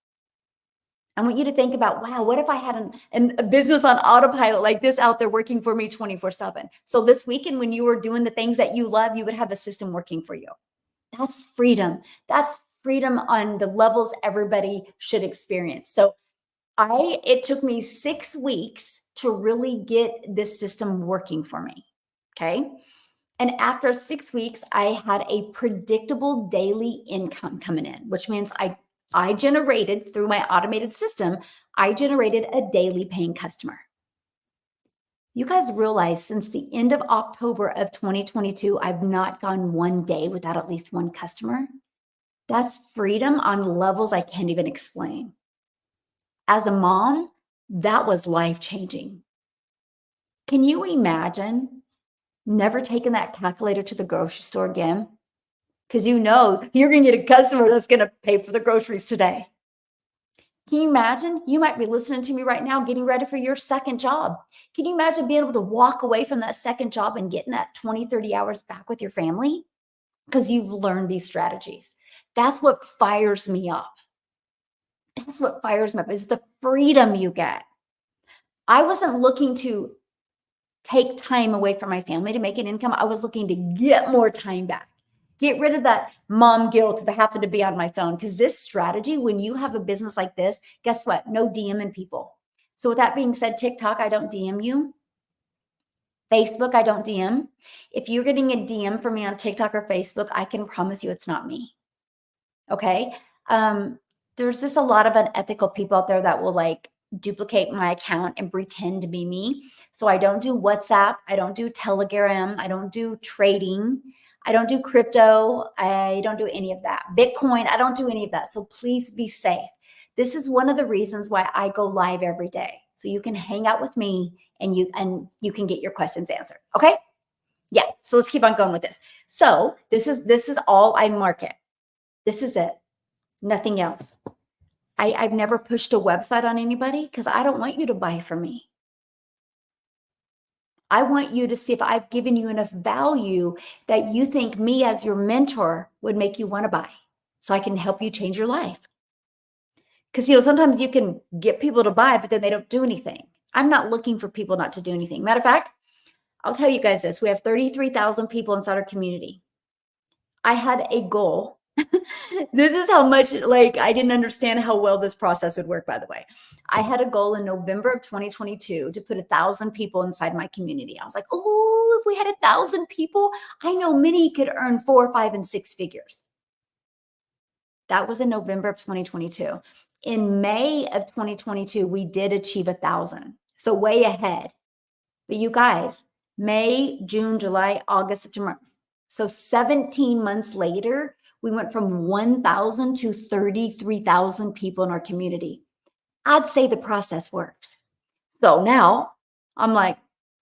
I want you to think about, wow, what if I had a business on autopilot like this out there working for me 24/7? So this weekend, when you were doing the things that you love, you would have a system working for you. That's freedom. That's freedom on the levels everybody should experience. So it took me 6 weeks to really get this system working for me. Okay. And after 6 weeks, I had a predictable daily income coming in, which means I generated through my automated system, I generated a daily paying customer. You guys realize since the end of October of 2022, I've not gone one day without at least one customer. That's freedom on levels I can't even explain. As a mom, that was life-changing. Can you imagine never taking that calculator to the grocery store again? Because you're going to get a customer that's going to pay for the groceries today. Can you imagine? You might be listening to me right now, getting ready for your second job. Can you imagine being able to walk away from that second job and getting that 20, 30 hours back with your family? Because you've learned these strategies. That's what fires me up. That's what fires me up is the freedom you get. I wasn't looking to take time away from my family to make an income. I was looking to get more time back. Get rid of that mom guilt of having to be on my phone. Because this strategy, when you have a business like this, guess what? No DMing people. So with that being said, TikTok, I don't DM you. Facebook, I don't DM. If you're getting a DM from me on TikTok or Facebook, I can promise you it's not me. Okay. There's just a lot of unethical people out there that will duplicate my account and pretend to be me. So I don't do WhatsApp. I don't do Telegram. I don't do trading. I don't do crypto. I don't do any of that. Bitcoin, I don't do any of that. So please be safe. This is one of the reasons why I go live every day. So you can hang out with me and you can get your questions answered. Okay? Yeah. So let's keep on going with this. So this is all I market. This is it. Nothing else. I've never pushed a website on anybody because I don't want you to buy from me. I want you to see if I've given you enough value that you think me as your mentor would make you want to buy so I can help you change your life. Because, sometimes you can get people to buy, but then they don't do anything. I'm not looking for people not to do anything. Matter of fact, I'll tell you guys this. We have 33,000 people inside our community. I had a goal This is how much, like, I didn't understand how well this process would work, by the way. I had a goal in November of 2022 to put 1,000 people inside my community. I was like, oh, if we had 1,000 people, I know many could earn 4, 5, and 6 figures. That was in November of 2022. In May of 2022, we did achieve 1,000. So way ahead. But you guys, May, June, July, August, September. So 17 months later, we went from 1,000 to 33,000 people in our community. I'd say the process works. So now I'm like,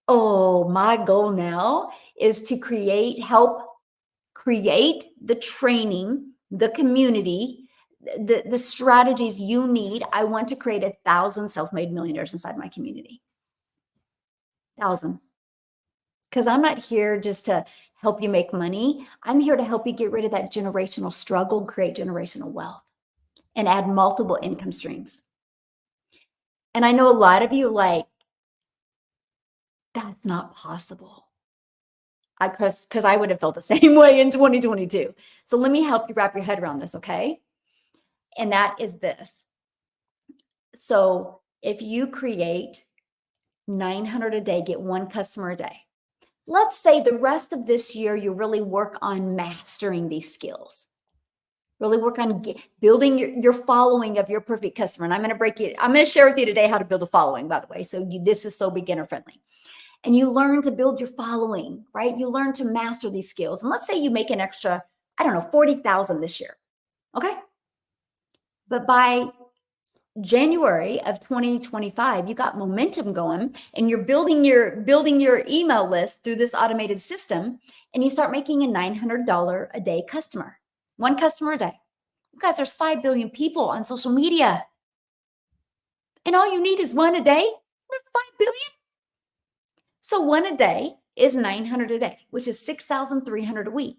oh, my goal now is to help create the training, the community, the strategies you need. I want to create 1,000 self-made millionaires inside my community. 1,000. Because I'm not here just to help you make money. I'm here to help you get rid of that generational struggle and create generational wealth and add multiple income streams. And I know a lot of you like, that's not possible. Because I would have felt the same way in 2022. So let me help you wrap your head around this, okay? And that is this. So if you create 900 a day, get one customer a day. Let's say the rest of this year, you really work on mastering these skills. Really work on building your following of your perfect customer. And I'm going to share with you today how to build a following, by the way. So this is so beginner friendly. And you learn to build your following, right? You learn to master these skills. And let's say you make an extra, I don't know, 40,000 this year. Okay. But by January of 2025, you got momentum going and you're building your email list through this automated system, and you start making a $900 a day customer. One customer a day. You guys, there's 5 billion people on social media. And all you need is one a day. There's 5 billion. So one a day is 900 a day, which is 6,300 a week.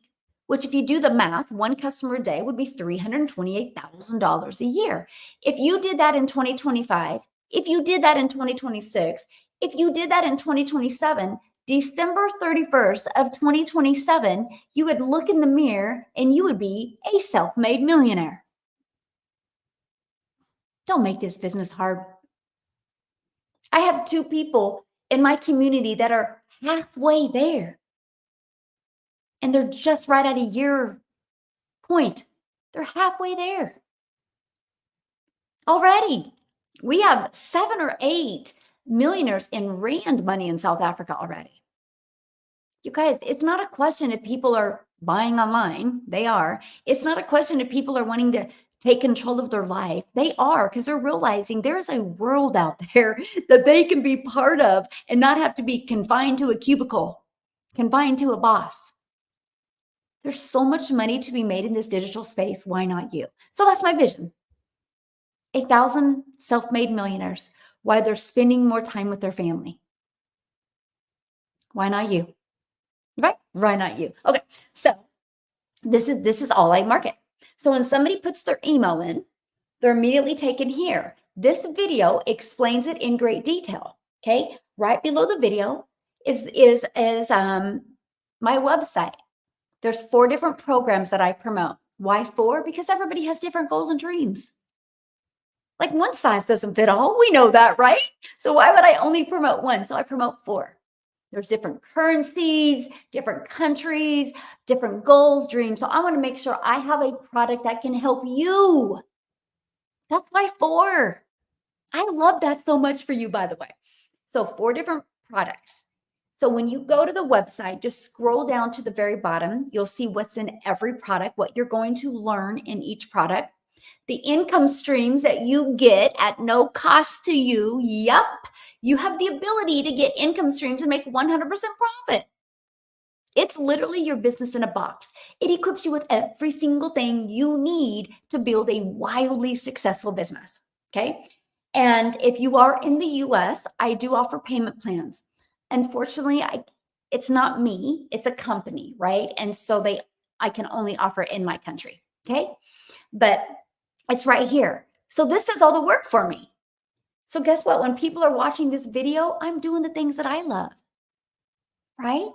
Which, if you do the math, one customer a day would be $328,000 a year. If you did that in 2025, if you did that in 2026, if you did that in 2027, December 31st of 2027, you would look in the mirror and you would be a self-made millionaire. Don't make this business hard. I have 2 people in my community that are halfway there. And they're just right at a year point. They're halfway there already. We have 7 or 8 millionaires in rand money in South Africa already. You guys, it's not a question if people are buying online. They are. It's not a question if people are wanting to take control of their life. They are, because they're realizing there's a world out there that they can be part of and not have to be confined to a cubicle, confined to a boss. There's so much money to be made in this digital space. Why not you? So that's my vision. 1,000 self-made millionaires while they're spending more time with their family. Why not you? Right? Why not you? Okay. So this is all I market. So when somebody puts their email in, they're immediately taken here. This video explains it in great detail. Okay. Right below the video is my website. There's 4 different programs that I promote. Why 4? Because everybody has different goals and dreams. Like, one size doesn't fit all. We know that, right? So why would I only promote one? So I promote 4. There's different currencies, different countries, different goals, dreams. So I want to make sure I have a product that can help you. That's why 4. I love that so much for you, by the way. So 4 different products. So when you go to the website, just scroll down to the very bottom. You'll see what's in every product, what you're going to learn in each product, the income streams that you get at no cost to you. Yep. You have the ability to get income streams and make 100% profit. It's literally your business in a box. It equips you with every single thing you need to build a wildly successful business. Okay. And if you are in the US, I do offer payment plans. Unfortunately, it's not me, it's a company, right? And so I can only offer it in my country. Okay. But it's right here. So this does all the work for me. So guess what? When people are watching this video, I'm doing the things that I love, right?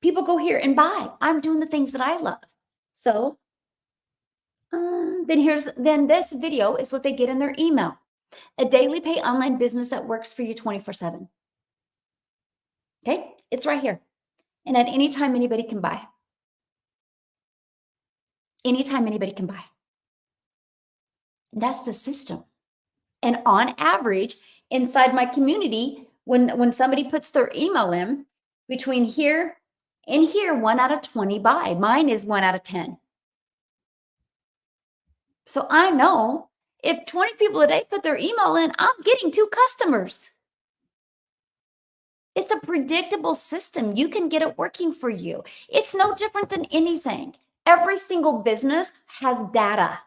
People go here and buy. I'm doing the things that I love. So Then this video is what they get in their email. A daily pay online business that works for you 24/7. Okay? It's right here. And at any time anybody can buy. Anytime anybody can buy. That's the system. And on average, inside my community, when somebody puts their email in, between here and here, 1 out of 20 buy. Mine is 1 out of 10. So I know if 20 people a day put their email in, I'm getting 2 customers. It's a predictable system. You can get it working for you. It's no different than anything. Every single business has data,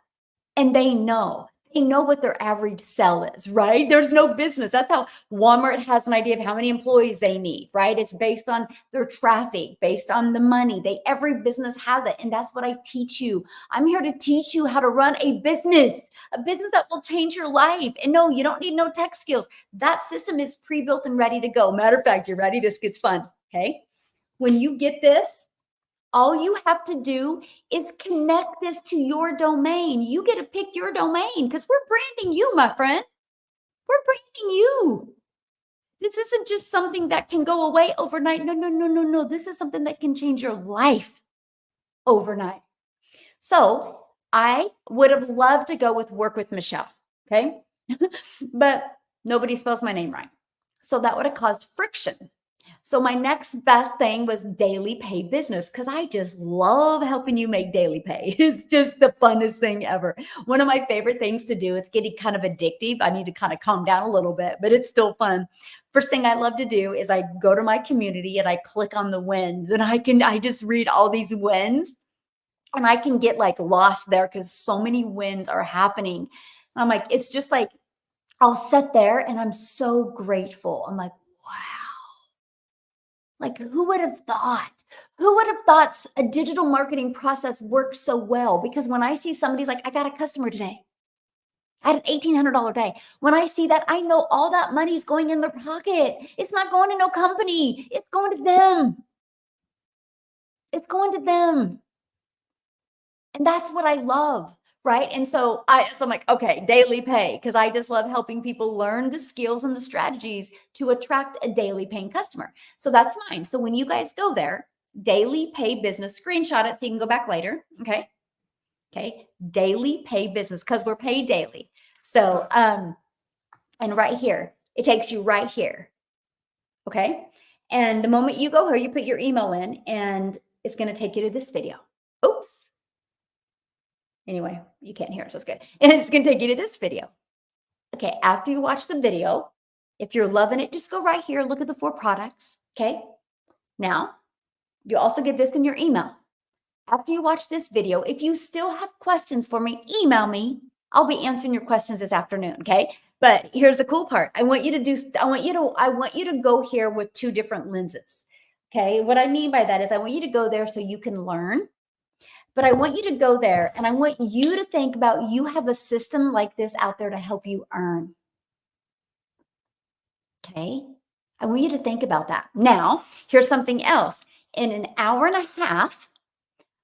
and they know. They know what their average sell is, right? There's no business. That's how Walmart has an idea of how many employees they need, right? It's based on their traffic, based on the money. Every business has it. And that's what I teach you. I'm here to teach you how to run a business that will change your life. And no, you don't need no tech skills. That system is pre-built and ready to go. Matter of fact, you're ready. This gets fun. Okay. When you get this, all you have to do is connect this to your domain. You get to pick your domain because we're branding you, my friend. We're branding you. This isn't just something that can go away overnight. No, no, no, no, no. This is something that can change your life overnight. So I would have loved to go with Work with Michelle. Okay. But nobody spells my name right. So that would have caused friction. So my next best thing was daily pay business because I just love helping you make daily pay. It's just the funnest thing ever. One of my favorite things to do is getting kind of addictive. I need to kind of calm down a little bit, but it's still fun. First thing I love to do is I go to my community and I click on the wins and I just read all these wins and I can get like lost there because so many wins are happening. And I'm like, it's just like, I'll sit there and I'm so grateful. I'm like, wow. Like, who would have thought? Who would have thought a digital marketing process works so well? Because when I see somebody's like, I got a customer today. I had an $1,800 day. When I see that, I know all that money is going in their pocket. It's not going to no company. It's going to them. It's going to them. And that's what I love. Right. And so I'm like, okay, daily pay, because I just love helping people learn the skills and the strategies to attract a daily paying customer. So that's mine. So when you guys go there, daily pay business, screenshot it so you can go back later. Okay. Okay. Daily pay business because we're paid daily. So, and right here, it takes you right here. Okay. And the moment you go here, you put your email in and it's going to take you to this video. Oops. Anyway, you can't hear it, so it's good. And it's going to take you to this video. Okay, after you watch the video, if you're loving it, just go right here, look at the 4 products. Okay, now you also get this in your email. After you watch this video, if you still have questions for me, email me. I'll be answering your questions this afternoon. Okay, but here's the cool part. I want you to go here with 2 different lenses. Okay, what I mean by that is I want you to go there so you can learn. But I want you to go there and I want you to think about you have a system like this out there to help you earn. Okay. I want you to think about that. Now, here's something else. In an hour and a half,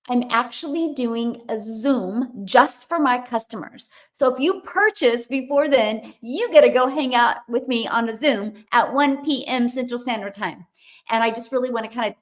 I'm actually doing a Zoom just for my customers. So if you purchase before then, you get to go hang out with me on a Zoom at 1 p.m. Central Standard Time. And I just really want to kind of,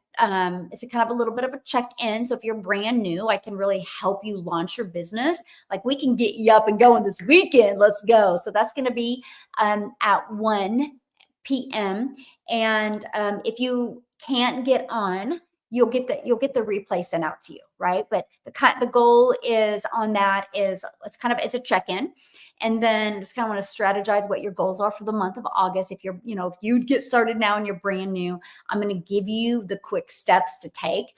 it's a kind of a little bit of a check-in. So if you're brand new, I can really help you launch your business. Like we can get you up and going this weekend. Let's go. So that's going to be at 1 p.m. And if you can't get on, you'll get the replay sent out to you, right? But the goal is on that is it's a check-in. And then just kind of want to strategize what your goals are for the month of August. If if you get started now and you're brand new, I'm going to give you the quick steps to take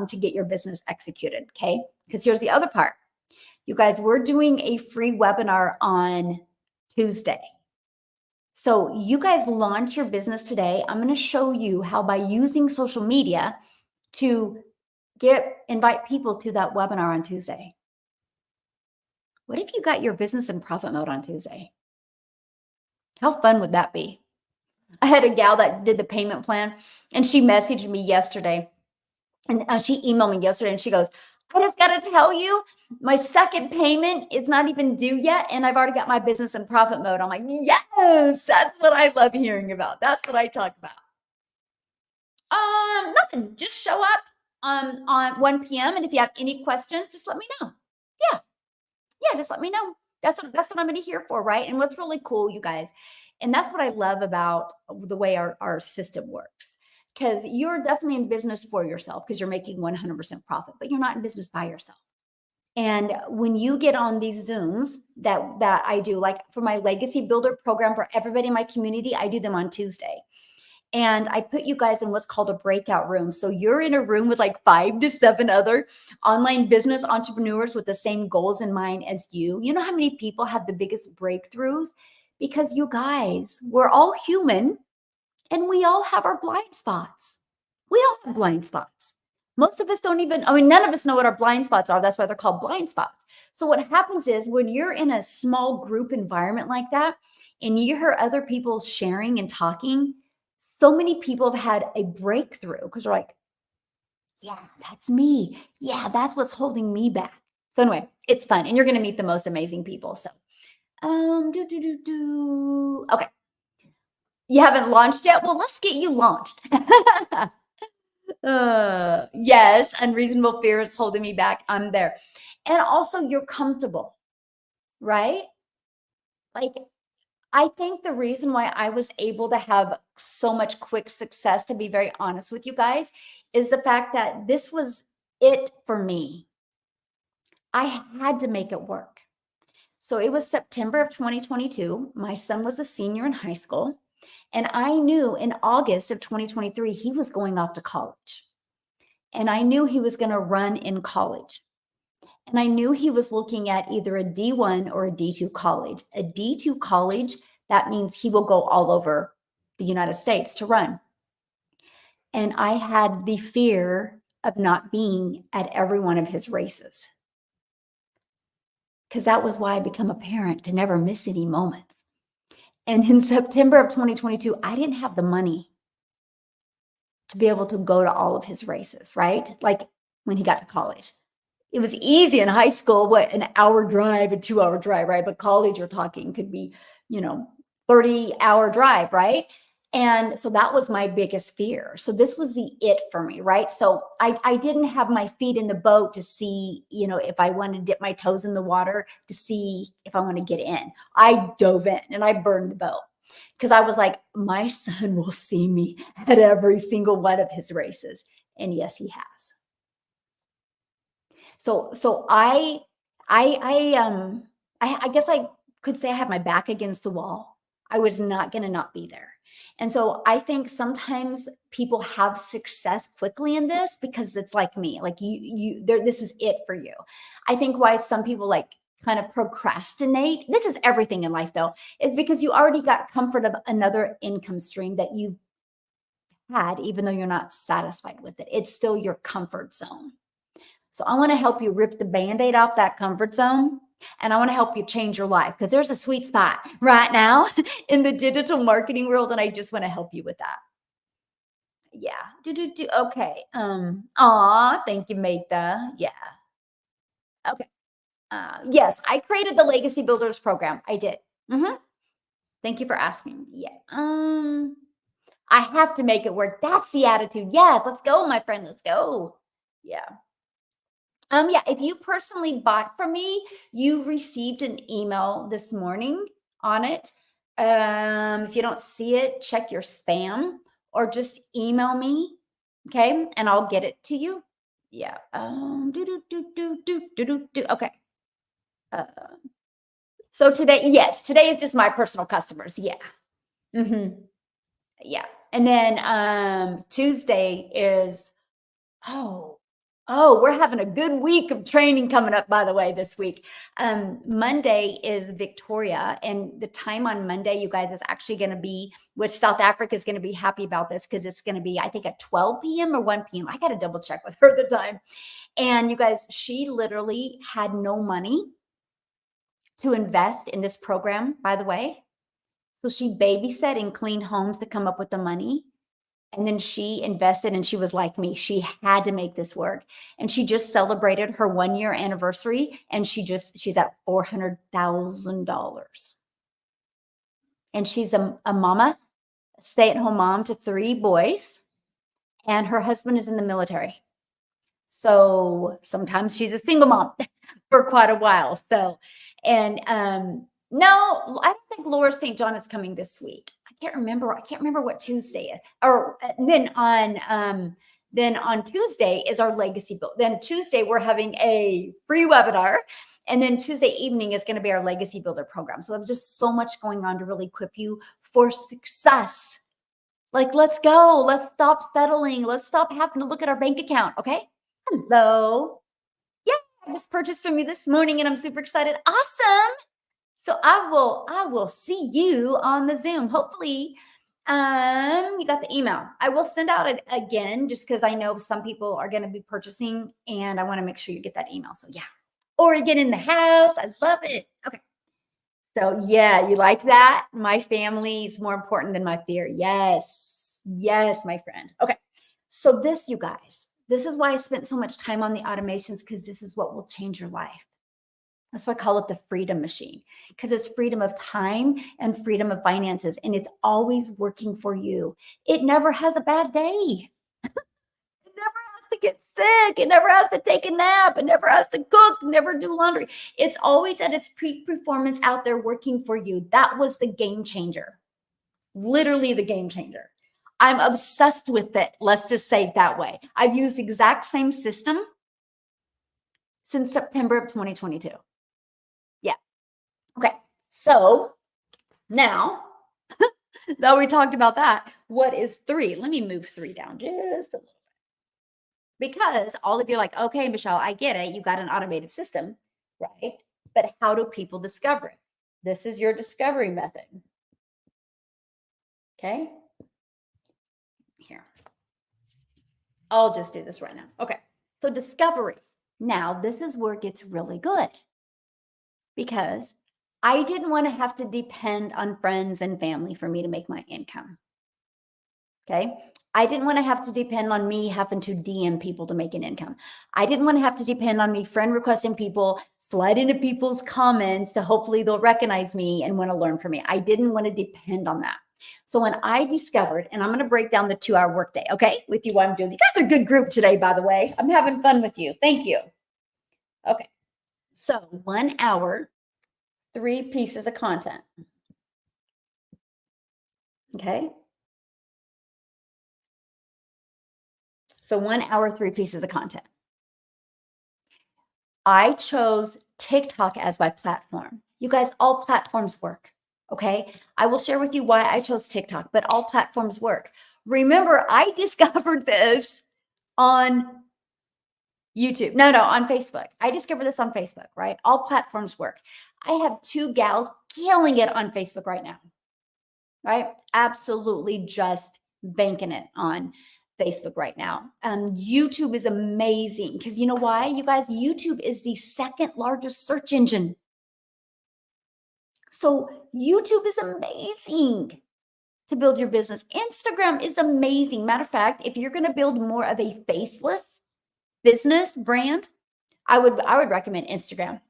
to get your business executed. Okay. Because here's the other part. You guys, we're doing a free webinar on Tuesday. So you guys launch your business today. I'm going to show you how by using social media to invite people to that webinar on Tuesday. What if you got your business in profit mode on Tuesday? How fun would that be? I had a gal that did the payment plan and she messaged me yesterday and she emailed me yesterday and she goes, I just got to tell you, my second payment is not even due yet. And I've already got my business in profit mode. I'm like, yes, that's what I love hearing about. That's what I talk about. Nothing. Just show up on 1 p.m. And if you have any questions, just let me know. Yeah. Yeah, just let me know. That's what I'm going to hear for, right? And what's really cool, you guys, and that's what I love about the way our system works. Because you're definitely in business for yourself because you're making 100% profit, but you're not in business by yourself. And when you get on these Zooms that I do, like for my Legacy Builder program for everybody in my community, I do them on Tuesday. And I put you guys in what's called a breakout room. So you're in a room with like 5 to 7 other online business entrepreneurs with the same goals in mind as you. You know how many people have the biggest breakthroughs? Because you guys, we're all human and we all have our blind spots. We all have blind spots. Most of us don't even, I mean, none of us know what our blind spots are. That's why they're called blind spots. So what happens is when you're in a small group environment like that and you hear other people sharing and talking, so many people have had a breakthrough because they're like, yeah, that's me. Yeah, that's what's holding me back. So anyway, it's fun and you're going to meet the most amazing people. So, okay. You haven't launched yet? Well, let's get you launched. Yes, unreasonable fear is holding me back. I'm there. And also you're comfortable, right? Like I think the reason why I was able to have so much quick success, to be very honest with you guys, is the fact that this was it for me. I had to make it work. So it was September of 2022. My son was a senior in high school. And I knew in August of 2023, he was going off to college. And I knew he was going to run in college. And I knew he was looking at either a D1 or a D2 college. A D2 college, that means he will go all over the United States to run. And I had the fear of not being at every one of his races. Because that was why I became a parent, to never miss any moments. And in September of 2022, I didn't have the money to be able to go to all of his races, right? Like when he got to college. It was easy in high school, what, an hour drive, a 2-hour drive, right? But college you're talking could be, 30-hour drive, right? And so that was my biggest fear. So this was the it for me, right? So I didn't have my feet in the boat to see, if I want to dip my toes in the water to see if I want to get in. I dove in and I burned the boat because I was like, my son will see me at every single one of his races. And yes, he has. So I guess I could say I have my back against the wall. I was not going to not be there. And so I think sometimes people have success quickly in this because it's like me, like this is it for you. I think why some people like kind of procrastinate, this is everything in life though, is because you already got comfort of another income stream that you had, even though you're not satisfied with it. It's still your comfort zone. So I want to help you rip the Band-Aid off that comfort zone. And I want to help you change your life because there's a sweet spot right now in the digital marketing world. And I just want to help you with that. Yeah. Okay. Thank you, Metha. Yeah. Okay. Yes, I created the Legacy Builders program. I did. Thank you for asking. Yeah. I have to make it work. That's the attitude. Yes. Let's go, my friend. Let's go. Yeah. Yeah, if you personally bought from me, you received an email this morning on it. If you don't see it, check your spam or just email me, okay? And I'll get it to you. Yeah. Okay. Uh, so today, yes, today is just my personal customers. Yeah. Yeah. And then Tuesday is, we're having a good week of training coming up, by the way, this week. Monday is Victoria, and the time on Monday, you guys, is actually going to be, which South Africa is going to be happy about this because it's going to be, I think, at 12 p.m. or 1 p.m. I got to double check with her the time. And you guys, she literally had no money to invest in this program, by the way. So she babysat and cleaned homes to come up with the money. And then she invested and she was like me. She had to make this work. And she just celebrated her 1 year anniversary and she's at $400,000. And she's a mama, stay-at-home mom to 3 boys, and her husband is in the military. So sometimes she's a single mom for quite a while. So, and no, I don't think Laura St. John is coming this week. I can't remember what Tuesday is. Or then on Tuesday is our legacy build. Then Tuesday we're having a free webinar, and then Tuesday evening is going to be our legacy builder program. So there's just so much going on to really equip you for success. Like, let's go. Let's stop settling. Let's stop having to look at our bank account. Okay. Hello. Yeah, I just purchased from you this morning and I'm super excited. Awesome. So I will see you on the Zoom. Hopefully, you got the email. I will send out it again just because I know some people are going to be purchasing and I want to make sure you get that email. So yeah. Oregon in the house. I love it. Okay. So yeah, you like that? My family is more important than my fear. Yes. Yes, my friend. Okay. So this, you guys, this is why I spent so much time on the automations, because this is what will change your life. That's why I call it the freedom machine, because it's freedom of time and freedom of finances, and it's always working for you. It never has a bad day. It never has to get sick. It never has to take a nap. It never has to cook, never do laundry. It's always at its peak performance out there working for you. That was the game changer. Literally the game changer. I'm obsessed with it. Let's just say it that way. I've used the exact same system since September of 2022. Yeah. Okay. So now that we talked about that, what is 3? Let me move 3 down just a little bit. Because all of you are like, okay, Michelle, I get it. You got an automated system, right? But how do people discover it? This is your discovery method. Okay. Here. I'll just do this right now. Okay. So discovery. Now, this is where it gets really good, because I didn't want to have to depend on friends and family for me to make my income. Okay. I didn't want to have to depend on me having to DM people to make an income. I didn't want to have to depend on me friend requesting people, slide into people's comments to hopefully they'll recognize me and want to learn from me. I didn't want to depend on that. So when I discovered, and I'm going to break down the 2-hour workday, okay, with you, what I'm doing. You guys are a good group today, by the way. I'm having fun with you. Thank you. Okay. So 1 hour, 3 pieces of content. Okay. So 1 hour, 3 pieces of content. I chose TikTok as my platform. You guys, all platforms work. Okay. I will share with you why I chose TikTok, but all platforms work. Remember, I discovered this on YouTube. No, on Facebook. I discovered this on Facebook, right? All platforms work. I have 2 gals killing it on Facebook right now, right? Absolutely just banking it on Facebook right now. YouTube is amazing because you know why, you guys? YouTube is the 2nd largest search engine. So YouTube is amazing to build your business. Instagram is amazing. Matter of fact, if you're going to build more of a faceless business brand, I would recommend Instagram.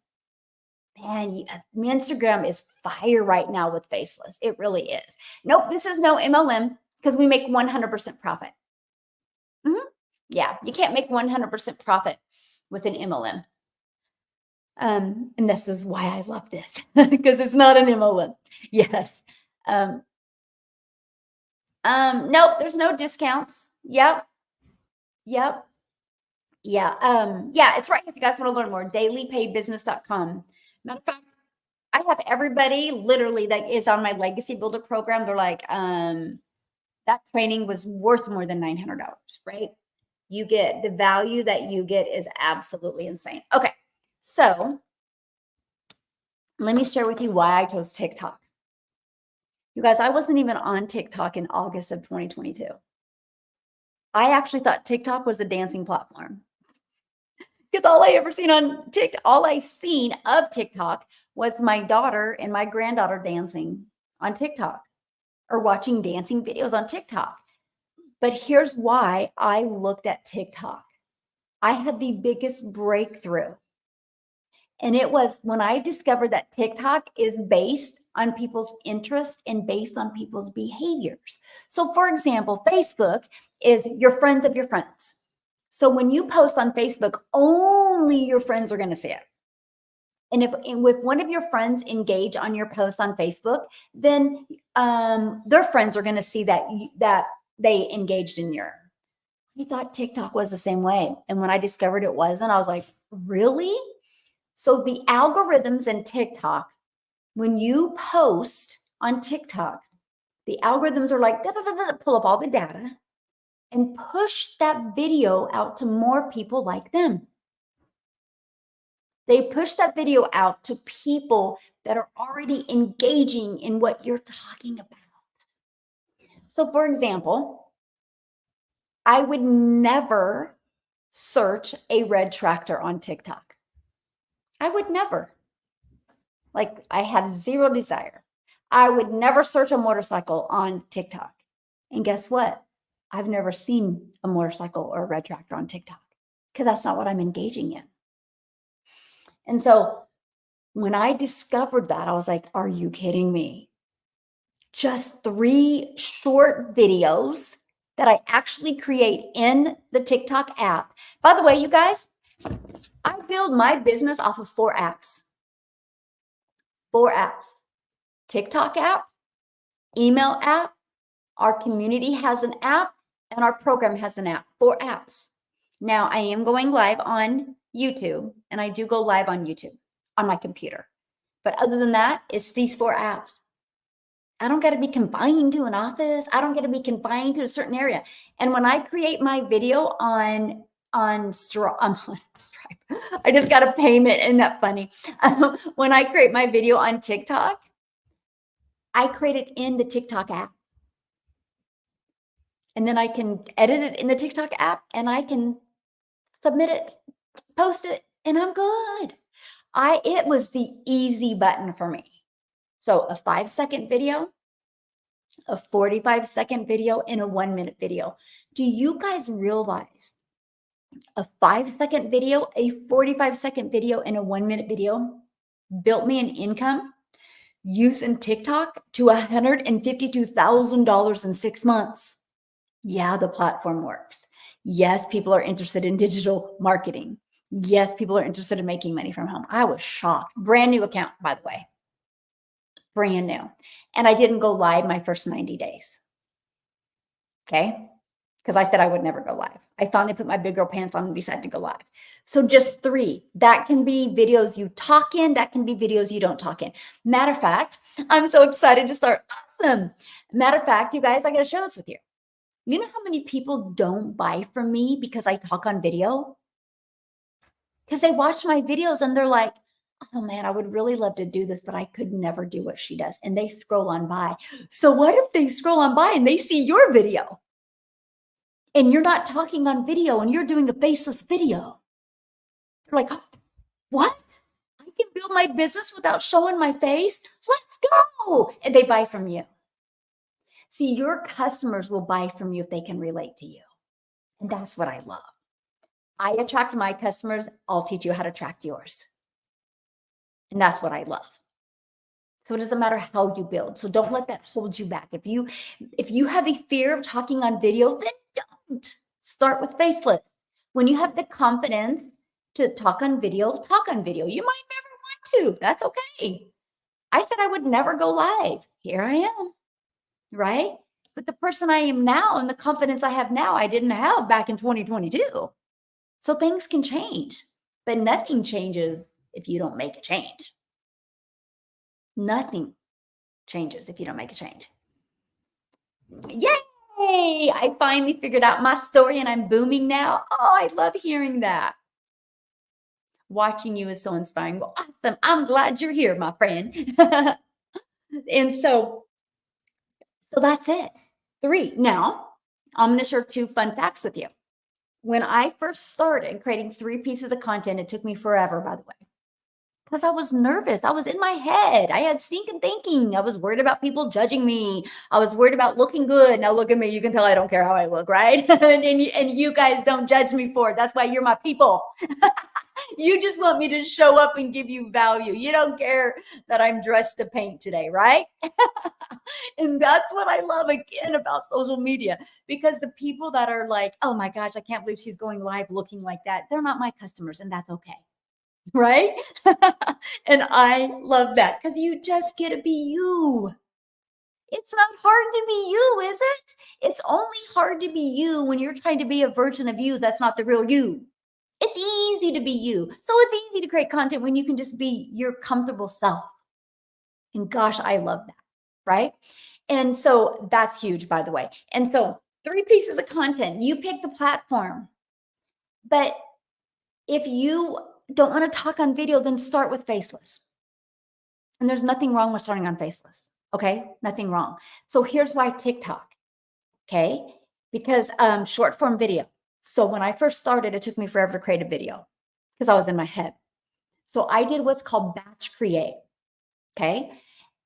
Man, Instagram is fire right now with faceless. It really is. Nope, this is no MLM because we make 100% profit. Yeah, you can't make 100% profit with an MLM. And this is why I love this, because it's not an MLM. Yes. Nope, there's no discounts. Yep. Yeah. It's right here if you guys want to learn more. dailypaybusiness.com. Matter of fact, I have everybody literally that is on my Legacy Builder program. They're like, that training was worth more than $900, right? You get the value that you get is absolutely insane. Okay. So let me share with you why I chose TikTok. You guys, I wasn't even on TikTok in August of 2022. I actually thought TikTok was a dancing platform because all I ever seen on TikTok, all I seen of TikTok was my daughter and my granddaughter dancing on TikTok or watching dancing videos on TikTok. But here's why I looked at TikTok. I had the biggest breakthrough. And it was when I discovered that TikTok is based on people's interest and based on people's behaviors. So, for example, Facebook is your friends of your friends. So, when you post on Facebook, only your friends are going to see it. And if one of your friends engage on your post on Facebook, then their friends are going to see that they engaged in your. I thought TikTok was the same way, and when I discovered it wasn't, I was like, really? So the algorithms in TikTok, when you post on TikTok, the algorithms are like, pull up all the data and push that video out to more people like them. They push that video out to people that are already engaging in what you're talking about. So, for example, I would never search a red tractor on TikTok. I would never. Like, I have zero desire. I would never search a motorcycle on TikTok. And guess what? I've never seen a motorcycle or a red tractor on TikTok because that's not what I'm engaging in. And so when I discovered that, I was like, are you kidding me? Just 3 short videos that I actually create in the TikTok app. By the way, you guys, I build my business off of 4 apps. 4 apps. TikTok app, email app, our community has an app, and our program has an app. 4 apps. Now, I am going live on YouTube, and I do go live on YouTube on my computer. But other than that, it's these 4 apps. I don't got to be confined to an office. I don't get to be confined to a certain area. And when I create my video on Stripe, I just got a payment. Isn't that funny? When I create my video on TikTok, I create it in the TikTok app. And then I can edit it in the TikTok app and I can submit it, post it, and I'm good. It was the easy button for me. So a 5-second video, a 45-second video, and a 1-minute video. Do you guys realize a 5-second video, a 45-second video, and a 1-minute video built me an income using TikTok to $152,000 in 6 months? Yeah, the platform works. Yes, people are interested in digital marketing. Yes, people are interested in making money from home. I was shocked. Brand new account, by the way. Brand new. And I didn't go live my first 90 days. Okay? Because I said I would never go live. I finally put my big girl pants on and decided to go live. So just 3. That can be videos you talk in. That can be videos you don't talk in. Matter of fact, I'm so excited to start. Awesome. Matter of fact, you guys, I got to share this with you. You know how many people don't buy from me because I talk on video? Because they watch my videos and they're like, oh man, I would really love to do this, but I could never do what she does. And they scroll on by. So what if they scroll on by and they see your video? And you're not talking on video and you're doing a faceless video. They're like, what? I can build my business without showing my face? Let's go. And they buy from you. See, your customers will buy from you if they can relate to you. And that's what I love. I attract my customers. I'll teach you how to attract yours. And that's what I love. So it doesn't matter how you build. So don't let that hold you back. If you have a fear of talking on video, then don't. Start with faceless. When you have the confidence to talk on video, talk on video. You might never want to. That's okay. I said I would never go live. Here I am. Right? But the person I am now and the confidence I have now, I didn't have back in 2022. So things can change, but nothing changes if you don't make a change. Nothing changes if you don't make a change. Yay! I finally figured out my story and I'm booming now. Oh, I love hearing that. Watching you is so inspiring. Well, awesome. I'm glad you're here, my friend. And so that's it. 3. Now, I'm going to share 2 fun facts with you. When I first started creating 3 pieces of content, it took me forever, by the way, because I was nervous. I was in my head. I had stinking thinking. I was worried about people judging me. I was worried about looking good. Now look at me. You can tell I don't care how I look, right? And you guys don't judge me for it. That's why you're my people. You just want me to show up and give you value. You don't care that I'm dressed to paint today, right? And that's what I love again about social media, because the people that are like, oh my gosh, I can't believe she's going live looking like that, they're not my customers, and that's okay. Right? And I love that because you just get to be you. It's not hard to be you, is it? It's only hard to be you when you're trying to be a version of you that's not the real you. It's easy to be you. So it's easy to create content when you can just be your comfortable self. And gosh, I love that. Right. And so that's huge, by the way. And so 3 pieces of content, you pick the platform. But if you don't want to talk on video, then start with faceless. And there's nothing wrong with starting on faceless. Okay. Nothing wrong. So here's why TikTok. Okay. Because short form video. So when I first started, it took me forever to create a video because I was in my head. So I did what's called batch create. Okay.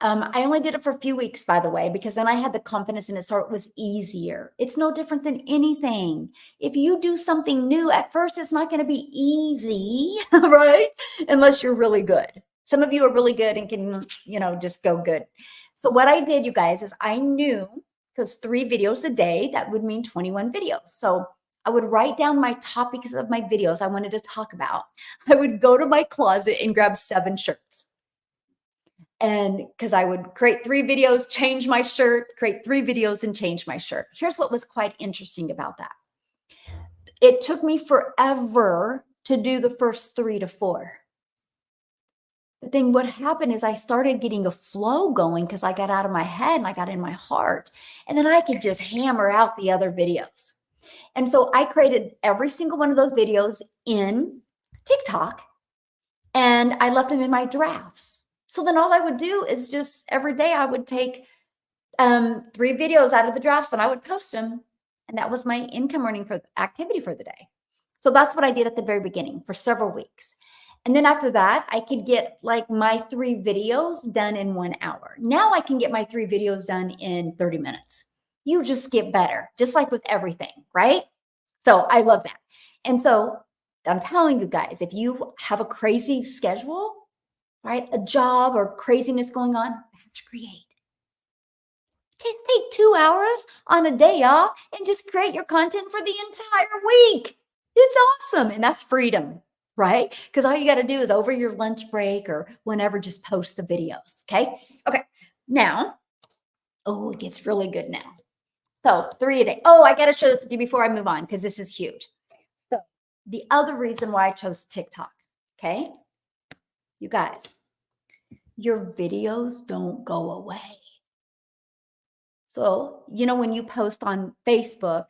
I only did it for a few weeks, by the way, because then I had the confidence in it, so it was easier. It's no different than anything. If you do something new at first, it's not going to be easy, right? Unless you're really good. Some of you are really good and can, just go good. So what I did, you guys, is I knew, because 3 videos a day, that would mean 21 videos. So I would write down my topics of my videos I wanted to talk about. I would go to my closet and grab 7 shirts. And because I would create 3 videos, change my shirt, create 3 videos and change my shirt. Here's what was quite interesting about that. It took me forever to do the first 3 to 4. But then what happened is I started getting a flow going because I got out of my head and I got in my heart. And then I could just hammer out the other videos. And so I created every single one of those videos in TikTok and I left them in my drafts. So then all I would do is just every day I would take 3 videos out of the drafts and I would post them. And that was my income earning for activity for the day. So that's what I did at the very beginning for several weeks. And then after that, I could get like my 3 videos done in 1 hour. Now I can get my 3 videos done in 30 minutes. You just get better, just like with everything, right? So I love that. And so I'm telling you guys, if you have a crazy schedule, right, a job or craziness going on, batch create. Just take 2 hours on a day off and just create your content for the entire week. It's awesome. And that's freedom, right? Because all you got to do is over your lunch break or whenever, just post the videos. Okay. Okay. Now, it gets really good now. So 3 a day. Oh, I got to show this to you before I move on because this is huge. So the other reason why I chose TikTok, okay, you guys, your videos don't go away. So, when you post on Facebook,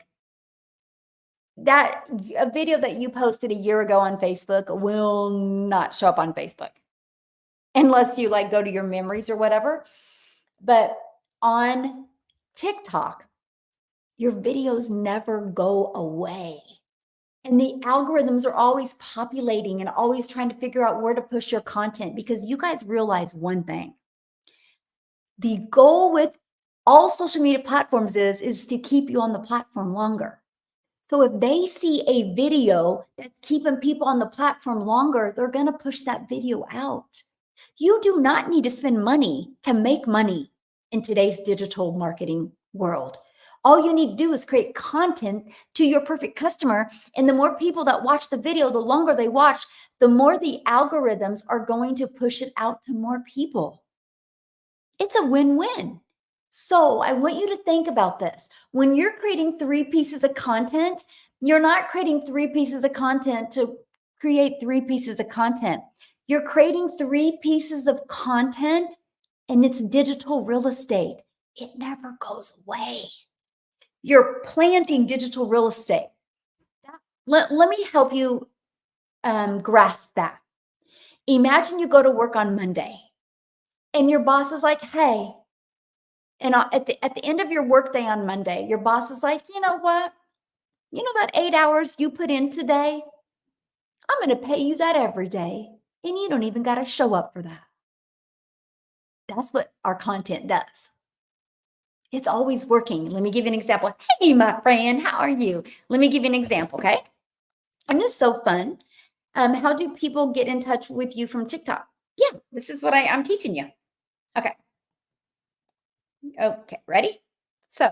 that a video that you posted a year ago on Facebook will not show up on Facebook unless you go to your memories or whatever. But on TikTok, your videos never go away. And the algorithms are always populating and always trying to figure out where to push your content, because you guys realize one thing. The goal with all social media platforms is to keep you on the platform longer. So if they see a video that's keeping people on the platform longer, they're going to push that video out. You do not need to spend money to make money in today's digital marketing world. All you need to do is create content to your perfect customer. And the more people that watch the video, the longer they watch, the more the algorithms are going to push it out to more people. It's a win-win. So I want you to think about this. When you're creating 3 pieces of content, you're not creating 3 pieces of content to create 3 pieces of content. You're creating 3 pieces of content, and it's digital real estate. It never goes away. You're planting digital real estate. Let me help you grasp that. Imagine you go to work on Monday and your boss is like, hey, and at the end of your workday on Monday, your boss is like, you know what? You know that 8 hours you put in today? I'm going to pay you that every day. And you don't even got to show up for that. That's what our content does. It's always working. Let me give you an example. Hey, my friend, how are you? Let me give you an example, okay? And this is so fun. How do people get in touch with you from TikTok? Yeah, this is what I'm teaching you. Okay. Okay, ready? So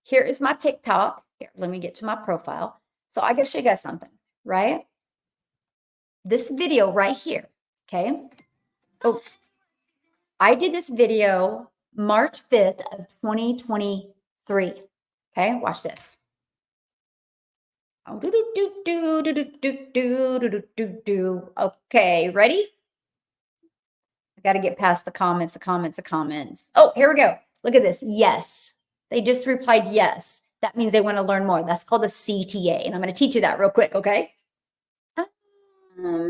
here is my TikTok. Here, let me get to my profile. So I got to show you guys something, right? This video right here, okay? Oh, I did this video March 5th of 2023. Okay, watch this. Okay, ready? I got to get past the comments. Oh, here we go. Look at this. Yes. They just replied yes. That means they want to learn more. That's called a CTA. And I'm going to teach you that real quick, okay?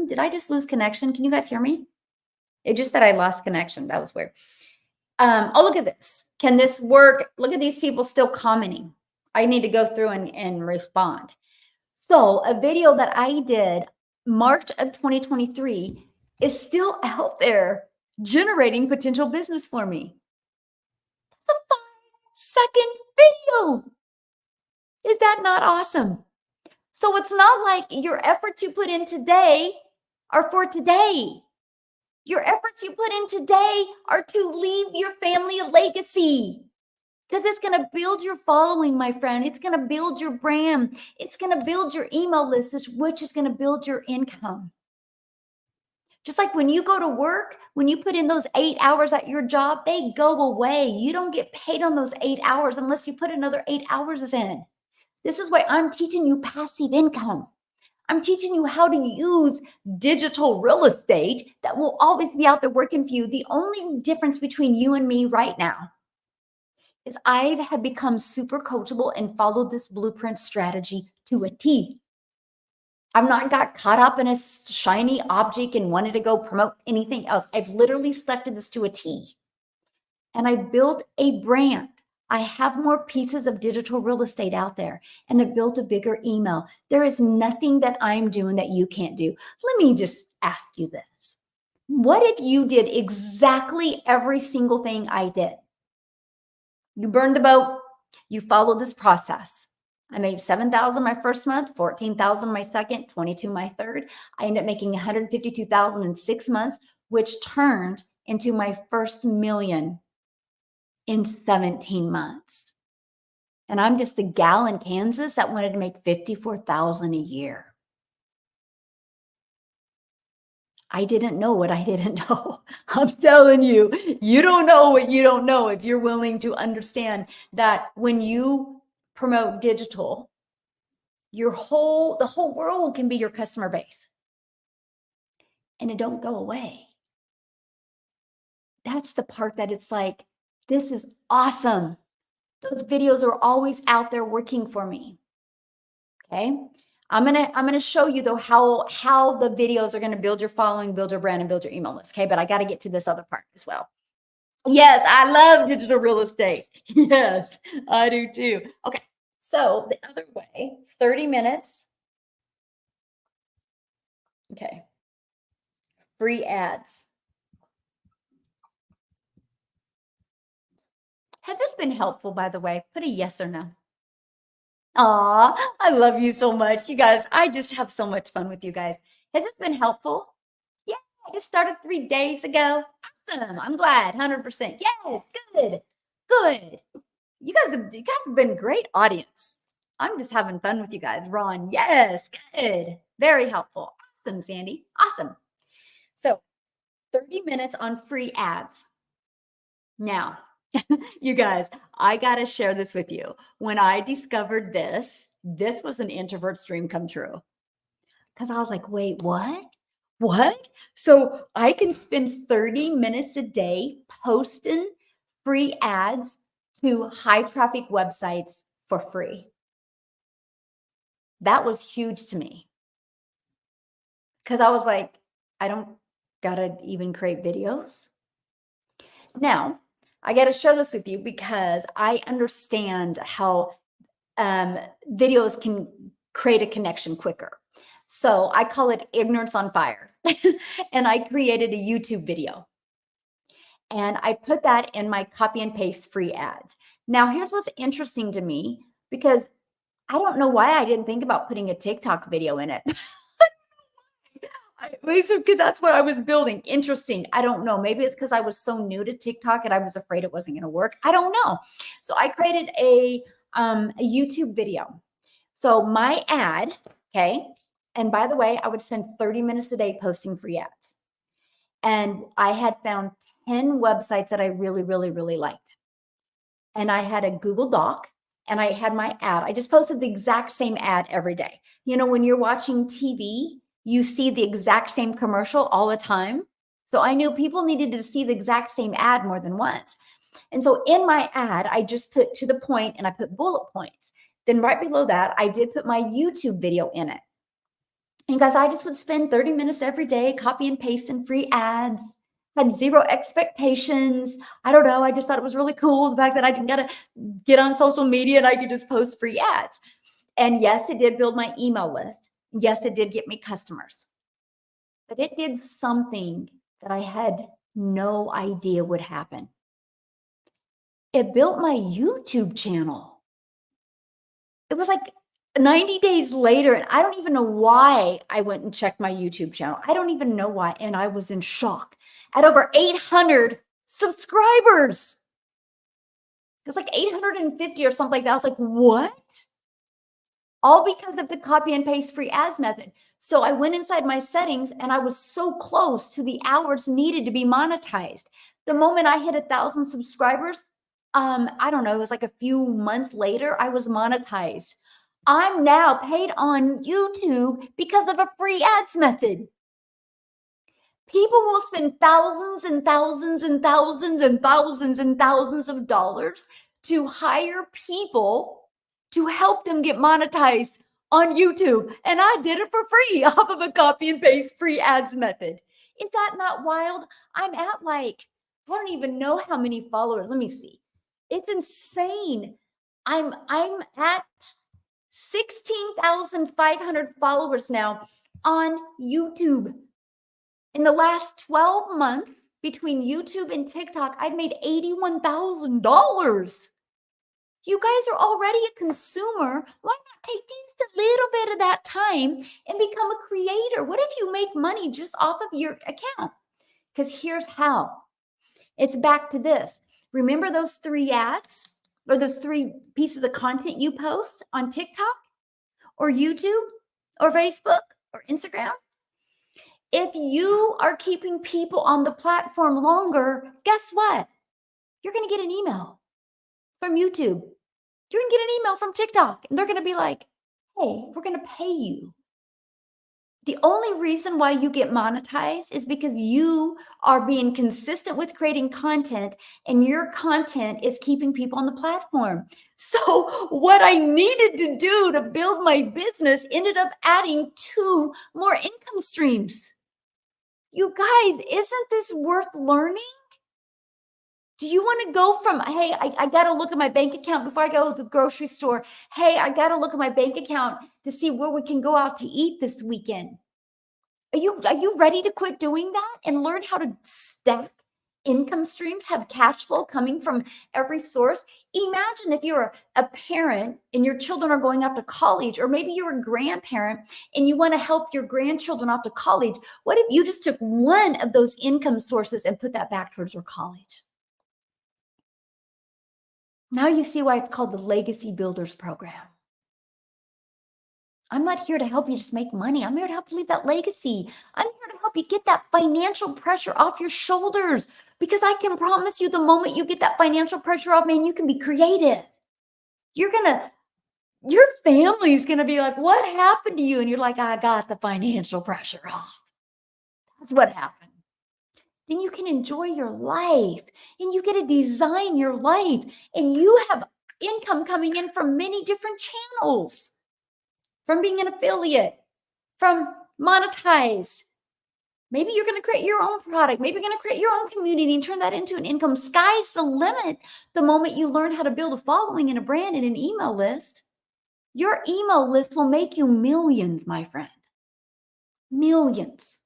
Did I just lose connection? Can you guys hear me? It just said I lost connection. That was weird. Oh, look at this. Can this work? Look at these people still commenting. I need to go through and respond. So a video that I did March of 2023 is still out there generating potential business for me. That's a 5-second video. Is that not awesome? So it's not like your efforts you put in today are for today. Your efforts you put in today are to leave your family a legacy. Because it's going to build your following, my friend. It's going to build your brand. It's going to build your email list, which is going to build your income. Just like when you go to work, when you put in those 8 hours at your job, they go away. You don't get paid on those 8 hours unless you put another 8 hours in. This is why I'm teaching you passive income. I'm teaching you how to use digital real estate that will always be out there working for you. The only difference between you and me right now is I have become super coachable and followed this blueprint strategy to a T. I've not got caught up in a shiny object and wanted to go promote anything else. I've literally stuck to this to a T. And I built a brand. I have more pieces of digital real estate out there, and I built a bigger email. There is nothing that I'm doing that you can't do. Let me just ask you this. What if you did exactly every single thing I did? You burned the boat. You followed this process. I made $7,000 my first month, $14,000 my second, $22,000 my third. I ended up making $152,000 in 6 months, which turned into my first million in 17 months. And I'm just a gal in Kansas that wanted to make $54,000 a year. I didn't know what I didn't know. I'm telling you, you don't know what you don't know if you're willing to understand that when you promote digital, the whole world can be your customer base. And it don't go away. That's the part that it's like, this is awesome. Those videos are always out there working for me. Okay. I'm gonna show you though how the videos are gonna build your following, build your brand, and build your email list. Okay, but I got to get to this other part as well. Yes, I love digital real estate. Yes, I do too. Okay, so the other way, 30 minutes. Okay, free ads. Has this been helpful, by the way? Put a yes or no. Aw, I love you so much. You guys, I just have so much fun with you guys. Has this been helpful? Yeah, I just started 3 days ago. Awesome. I'm glad. 100%. Yes, good. Good. You guys have been great audience. I'm just having fun with you guys. Ron, yes, good. Very helpful. Awesome, Sandy. Awesome. So 30 minutes on free ads. Now, you guys, I got to share this with you. When I discovered this was an introvert's dream come true. Because I was like, wait, what? What? So I can spend 30 minutes a day posting free ads to high traffic websites for free. That was huge to me. Because I was like, I don't got to even create videos. Now, I got to share this with you because I understand how videos can create a connection quicker. So I call it ignorance on fire. and I created a YouTube video. And I put that in my copy and paste free ads. Now, here's what's interesting to me because I don't know why I didn't think about putting a TikTok video in it. Because that's what I was building. Interesting. I don't know. Maybe it's because I was so new to TikTok and I was afraid it wasn't going to work. I don't know. So I created a YouTube video. So my ad, okay. And by the way, I would spend 30 minutes a day posting free ads. And I had found 10 websites that I really, really, really liked. And I had a Google Doc and I had my ad. I just posted the exact same ad every day. You know, when you're watching TV, you see the exact same commercial all the time. So I knew people needed to see the exact same ad more than once. And so in my ad, I just put to the point and I put bullet points. Then right below that, I did put my YouTube video in it. And guys, I just would spend 30 minutes every day, copy and pasting free ads, had zero expectations. I don't know. I just thought it was really cool. The fact that I didn't gotta get on social media and I could just post free ads. And yes, it did build my email list. Yes, it did get me customers, but it did something that I had no idea would happen. It built my YouTube channel. It was like 90 days later, and I don't even know why I went and checked my YouTube channel. I don't even know why. And I was in shock at over 800 subscribers. It was like 850 or something like that. I was like, what? All because of the copy and paste free ads method. So I went inside my settings and I was so close to the hours needed to be monetized. The moment I hit 1,000 subscribers, I don't know, it was like a few months later, I was monetized. I'm now paid on YouTube because of a free ads method. People will spend thousands and thousands and thousands and thousands and thousands of dollars to hire people to help them get monetized on YouTube. And I did it for free off of a copy and paste free ads method. Is that not wild? I'm at like, I don't even know how many followers. Let me see. It's insane. I'm at 16,500 followers now on YouTube. In the last 12 months between YouTube and TikTok, I've made $81,000. You guys are already a consumer. Why not take just a little bit of that time and become a creator? What if you make money just off of your account? Because here's how. It's back to this. Remember those 3 ads or those 3 pieces of content you post on TikTok or YouTube or Facebook or Instagram? If you are keeping people on the platform longer, guess what? You're going to get an email from YouTube. You're going to get an email from TikTok, and they're going to be like, hey, we're going to pay you. The only reason why you get monetized is because you are being consistent with creating content and your content is keeping people on the platform. So what I needed to do to build my business ended up adding 2 more income streams. You guys, isn't this worth learning? Do you want to go from, hey, I got to look at my bank account before I go to the grocery store. Hey, I got to look at my bank account to see where we can go out to eat this weekend. Are you ready to quit doing that and learn how to stack income streams, have cash flow coming from every source? Imagine if you're a parent and your children are going off to college, or maybe you're a grandparent and you want to help your grandchildren off to college. What if you just took one of those income sources and put that back towards your college? Now you see why it's called the Legacy Builders Program. I'm not here to help you just make money. I'm here to help you leave that legacy. I'm here to help you get that financial pressure off your shoulders, because I can promise you the moment you get that financial pressure off, man, you can be creative. Your family's going to be like, what happened to you? And you're like, I got the financial pressure off. That's what happened. Then you can enjoy your life and you get to design your life, and you have income coming in from many different channels, from being an affiliate, from monetized. Maybe you're going to create your own product. Maybe you're going to create your own community and turn that into an income. Sky's the limit. The moment you learn how to build a following and a brand and an email list, your email list will make you millions, my friend. Millions.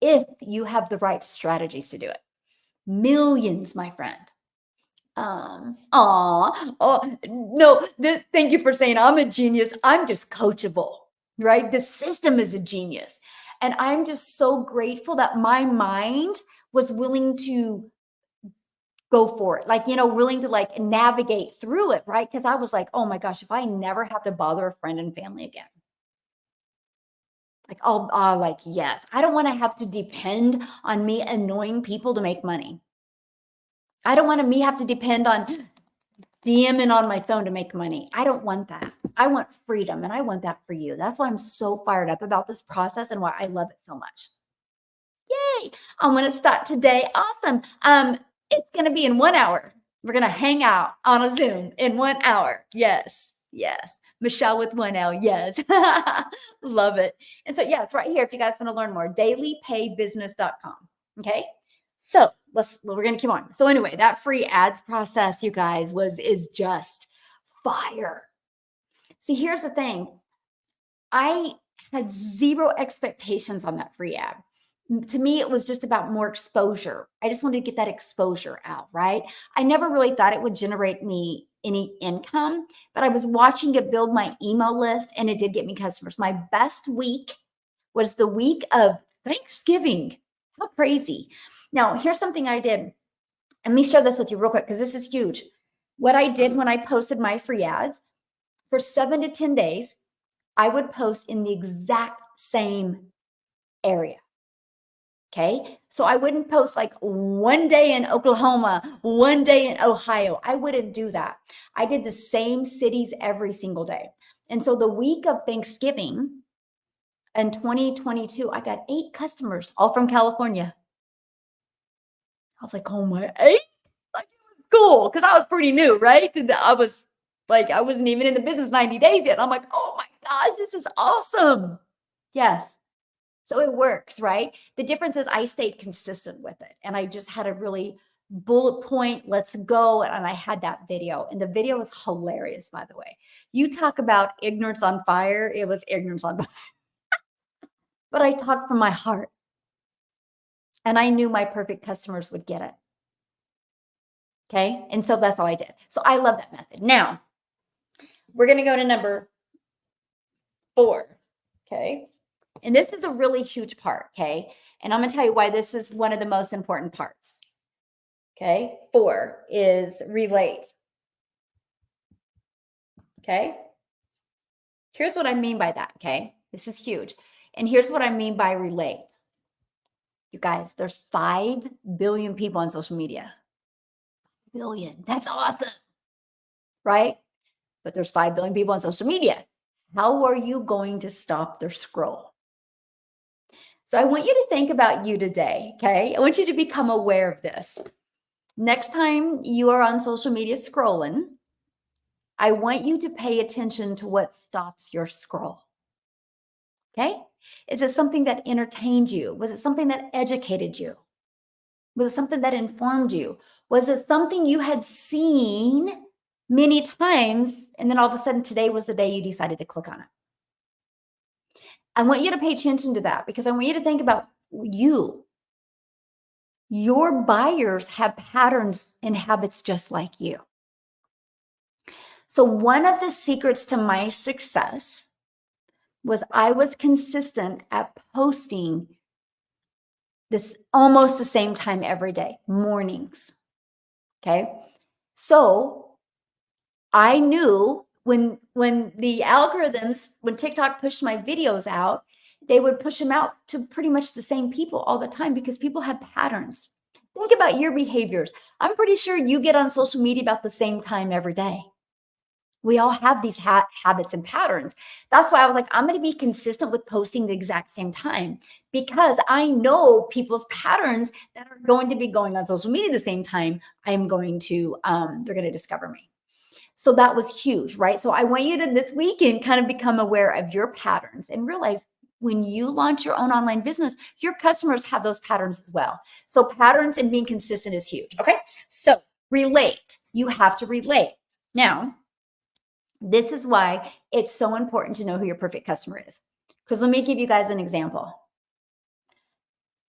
if you have the right strategies to do it. Millions, my friend. Oh, no, thank you for saying I'm a genius. I'm just coachable, right? The system is a genius. And I'm just so grateful that my mind was willing to go for it, like, willing to like navigate through it, right? Because I was like, oh my gosh, if I never have to bother a friend and family again, like, like, yes, I don't want to have to depend on me annoying people to make money. I don't want to me have to depend on DMing on my phone to make money. I don't want that. I want freedom, and I want that for you. That's why I'm so fired up about this process and why I love it so much. Yay! I'm going to start today. Awesome. It's going to be in 1 hour. We're going to hang out on a Zoom in 1 hour. Yes. Yes. Michelle with 1L. Yes. Love it. And so, yeah, it's right here. If you guys want to learn more, dailypaybusiness.com. Okay. So we're going to keep on. So anyway, that free ads process, you guys, is just fire. See, here's the thing. I had zero expectations on that free ad. To me, it was just about more exposure. I just wanted to get that exposure out, right? I never really thought it would generate me any income, but I was watching it build my email list and it did get me customers. My best week was the week of Thanksgiving. How crazy. Now, here's something I did. Let me share this with you real quick because this is huge. What I did when I posted my free ads for 7 to 10 days, I would post in the exact same area. Okay. So I wouldn't post like one day in Oklahoma, one day in Ohio. I wouldn't do that. I did the same cities every single day. And so the week of Thanksgiving in 2022, I got 8 customers, all from California. I was like, oh my, 8? Like, it was cool because I was pretty new, right? I wasn't even in the business 90 days yet. I'm like, oh my gosh, this is awesome. Yes. So it works, right? The difference is I stayed consistent with it and I just had a really bullet point, let's go. And I had that video, and the video was hilarious, by the way. You talk about ignorance on fire. It was ignorance on fire, but I talked from my heart and I knew my perfect customers would get it. Okay. And so that's all I did. So I love that method. Now we're going to go to number 4. Okay. And this is a really huge part. Okay. And I'm going to tell you why this is one of the most important parts. Okay. 4 is relate. Okay. Here's what I mean by that. Okay. This is huge. And here's what I mean by relate. You guys, there's 5 billion people on social media. Billion. That's awesome. Right? But there's 5 billion people on social media. How are you going to stop their scroll? So I want you to think about you today. Okay. I want you to become aware of this. Next time you are on social media scrolling, I want you to pay attention to what stops your scroll. Okay. Is it something that entertained you? Was it something that educated you? Was it something that informed you? Was it something you had seen many times and then all of a sudden today was the day you decided to click on it? I want you to pay attention to that because I want you to think about you. Your buyers have patterns and habits just like you. So one of the secrets to my success was I was consistent at posting this almost the same time every day, mornings. Okay. So I knew when the algorithms, when TikTok pushed my videos out, they would push them out to pretty much the same people all the time because people have patterns. Think about your behaviors. I'm pretty sure you get on social media about the same time every day. We all have these habits and patterns. That's why I was like, I'm going to be consistent with posting the exact same time because I know people's patterns that are going to be going on social media the same time. I'm going to, they're going to discover me. So that was huge, right? So I want you to this weekend kind of become aware of your patterns and realize when you launch your own online business, your customers have those patterns as well. So patterns and being consistent is huge. Okay. So relate. You have to relate. Now, this is why it's so important to know who your perfect customer is. Because let me give you guys an example.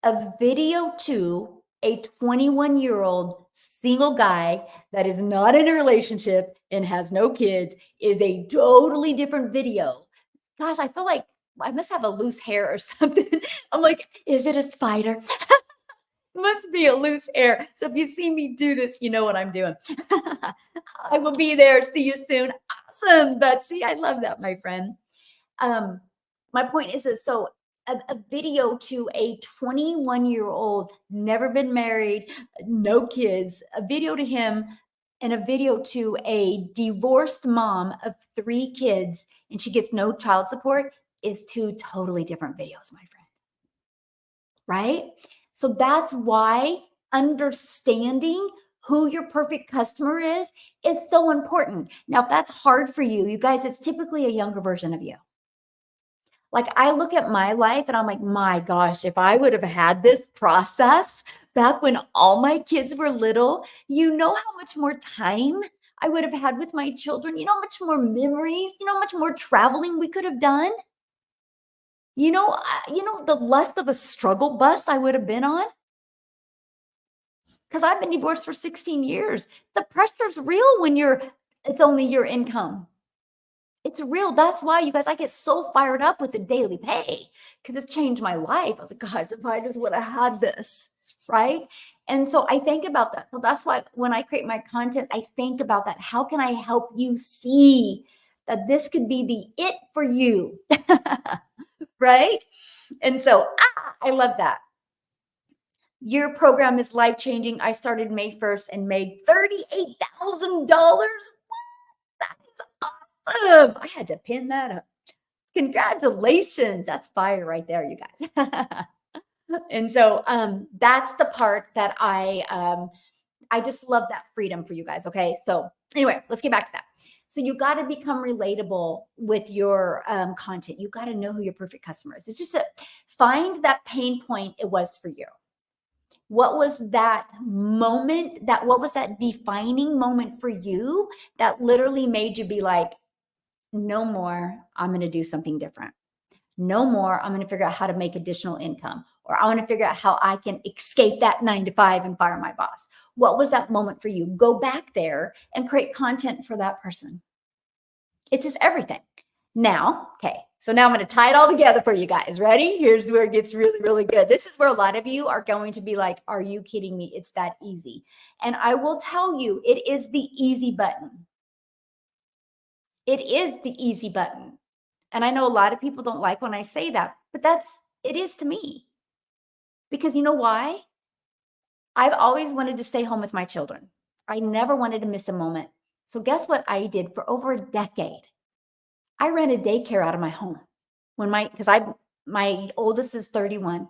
a video to a 21-year-old single guy that is not in a relationship and has no kids is a totally different video. Gosh, I feel like I must have a loose hair or something. I'm like, is it a spider? Must be a loose hair. So if you see me do this, you know what I'm doing. I will be there. See you soon. Awesome, Betsy. I love that, my friend. My point is this. So a video to a 21-year-old, never been married, no kids, a video to him and a video to a divorced mom of 3 kids, and she gets no child support is 2 totally different videos, my friend. Right? So that's why understanding who your perfect customer is so important. Now, if that's hard for you, you guys, it's typically a younger version of you. Like I look at my life and I'm like, my gosh, if I would have had this process back when all my kids were little, you know how much more time I would have had with my children, you know how much more memories, you know how much more traveling we could have done. The less of a struggle bus I would have been on. Because I've been divorced for 16 years. The pressure's real when it's only your income. It's real. That's why, you guys, I get so fired up with the daily pay because it's changed my life. I was like, gosh, if I just would have had this, right? And so I think about that. So that's why when I create my content, I think about that. How can I help you see that this could be the it for you? Right? And so I love that. Your program is life-changing. I started May 1st and made $38,000. That is awesome. I had to pin that up. Congratulations. That's fire right there, you guys. And so that's the part that I just love that freedom for you guys. Okay. So anyway, let's get back to that. So you got to become relatable with your content. You got to know who your perfect customer is. It's just find that pain point it was for you. What was that moment, what was that defining moment for you that literally made you be like, no more, I'm going to do something different. No more, I'm going to figure out how to make additional income, or I want to figure out how I can escape that 9 to 5 and fire my boss. What was that moment for you? Go back there and create content for that person. It's just everything. Now, okay, so now I'm going to tie it all together for you guys. Ready? Here's where it gets really, really good. This is where a lot of you are going to be like, are you kidding me? It's that easy. And I will tell you, it is the easy button. It is the easy button. And I know a lot of people don't like when I say that, but it is to me. Because you know why? I've always wanted to stay home with my children. I never wanted to miss a moment. So guess what I did for over a decade? I ran a daycare out of my home my oldest is 31.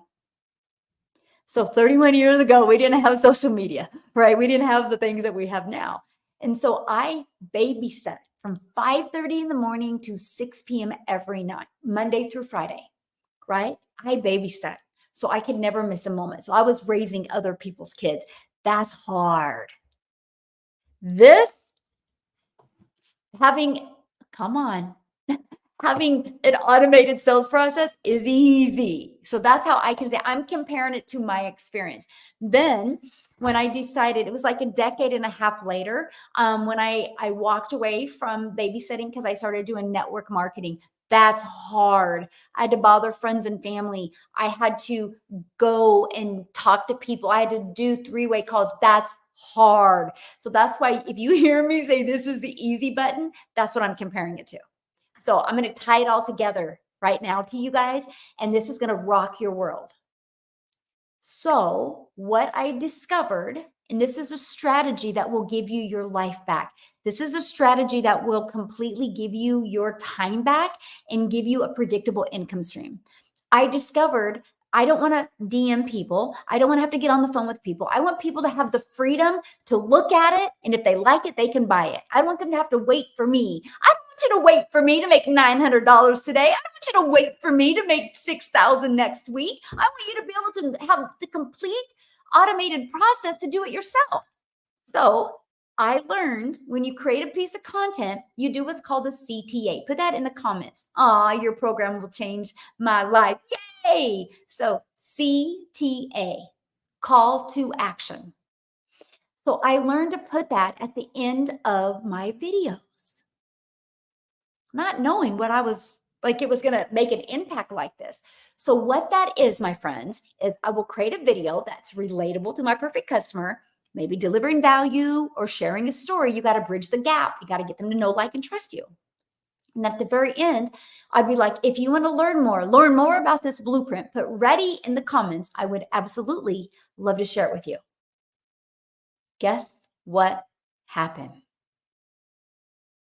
So 31 years ago, we didn't have social media, right? We didn't have the things that we have now. And so I babysat from 5:30 in the morning to 6 p.m. every night, Monday through Friday, right? I babysat so I could never miss a moment. So I was raising other people's kids. That's hard. Having an automated sales process is easy. So that's how I can say I'm comparing it to my experience. Then when I decided, it was like a decade and a half later, when I walked away from babysitting because I started doing network marketing. That's hard. I had to bother friends and family. I had to go and talk to people. I had to do 3-way calls. That's hard. So that's why if you hear me say this is the easy button, that's what I'm comparing it to. So I'm going to tie it all together right now to you guys, and this is going to rock your world. So what I discovered, and this is a strategy that will give you your life back. This is a strategy that will completely give you your time back and give you a predictable income stream. I discovered I don't want to DM people. I don't want to have to get on the phone with people. I want people to have the freedom to look at it, and if they like it, they can buy it. I don't want them to have to wait for me. I don't want you to wait for me to make $900 today. I don't want you to wait for me to make $6,000 next week. I want you to be able to have the complete automated process to do it yourself. So I learned when you create a piece of content, you do what's called a CTA. Put that in the comments. Your program will change my life. Yay! So CTA, call to action. So I learned to put that at the end of my videos, not knowing what I was like, it was going to make an impact like this. So what that is, my friends, is I will create a video that's relatable to my perfect customer, maybe delivering value or sharing a story. You got to bridge the gap. You got to get them to know, like, and trust you. And at the very end, I'd be like, if you want to learn more about this blueprint, put ready in the comments. I would absolutely love to share it with you. Guess what happened?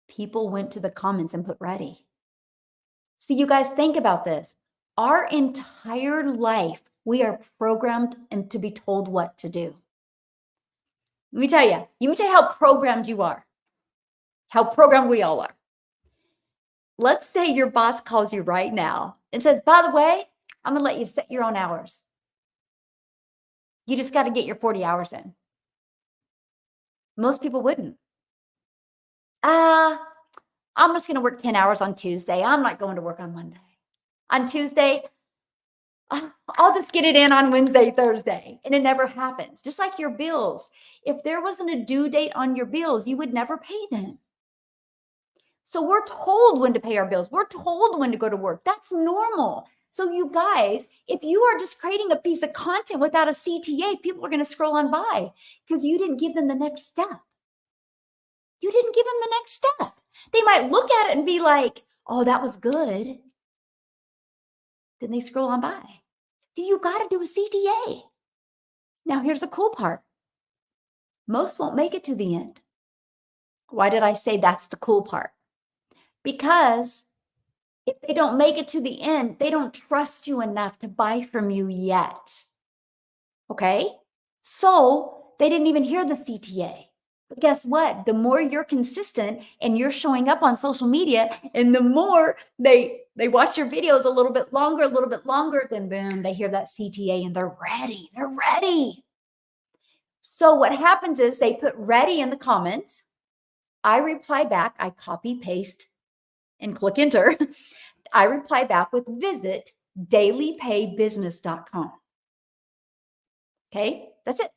People went to the comments and put ready. See, you guys, think about this. Our entire life, we are programmed and to be told what to do. Let me tell you how programmed you are, how programmed we all are. Let's say your boss calls you right now and says, by the way, I'm going to let you set your own hours. You just got to get your 40 hours in. Most people wouldn't. I'm just going to work 10 hours on Tuesday. I'm not going to work on Monday. On Tuesday, I'll just get it in on Wednesday, Thursday. And it never happens. Just like your bills. If there wasn't a due date on your bills, you would never pay them. So we're told when to pay our bills. We're told when to go to work. That's normal. So you guys, if you are just creating a piece of content without a CTA, people are going to scroll on by because you didn't give them the next step. You didn't give them the next step. They might look at it and be like, oh, that was good. Then they scroll on by. You got to do a CTA. Now, here's the cool part. Most won't make it to the end. Why did I say that's the cool part? Because if they don't make it to the end, they don't trust you enough to buy from you yet. Okay? So they didn't even hear the CTA. But guess what? The more you're consistent and you're showing up on social media, and the more they watch your videos a little bit longer, then boom, they hear that CTA and they're ready. They're ready. So what happens is they put ready in the comments. I reply back. I copy, paste, and click enter. I reply back with visit dailypaybusiness.com. Okay, that's it.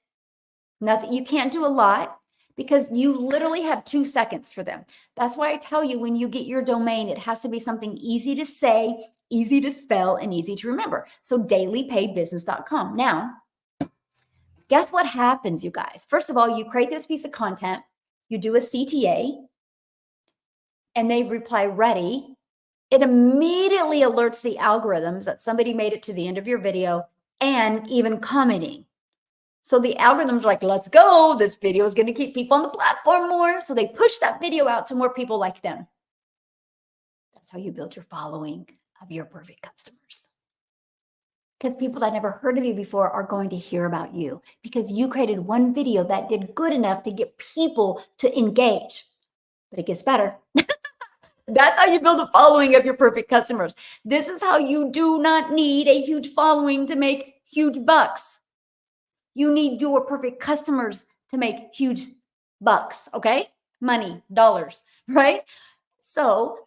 Nothing. You can't do a lot because you literally have 2 seconds for them. That's why I tell you when you get your domain, it has to be something easy to say, easy to spell, and easy to remember. So dailypaybusiness.com. Now, guess what happens, you guys? First of all, you create this piece of content, you do a CTA, and they reply ready. It immediately alerts the algorithms that somebody made it to the end of your video and even commenting. So the algorithms are like, let's go. This video is going to keep people on the platform more. So they push that video out to more people like them. That's how you build your following of your perfect customers. Because people that never heard of you before are going to hear about you because you created one video that did good enough to get people to engage. But it gets better. That's how you build a following of your perfect customers. This is how you do not need a huge following to make huge bucks. You need your perfect customers to make huge bucks, okay? Money, dollars, right? So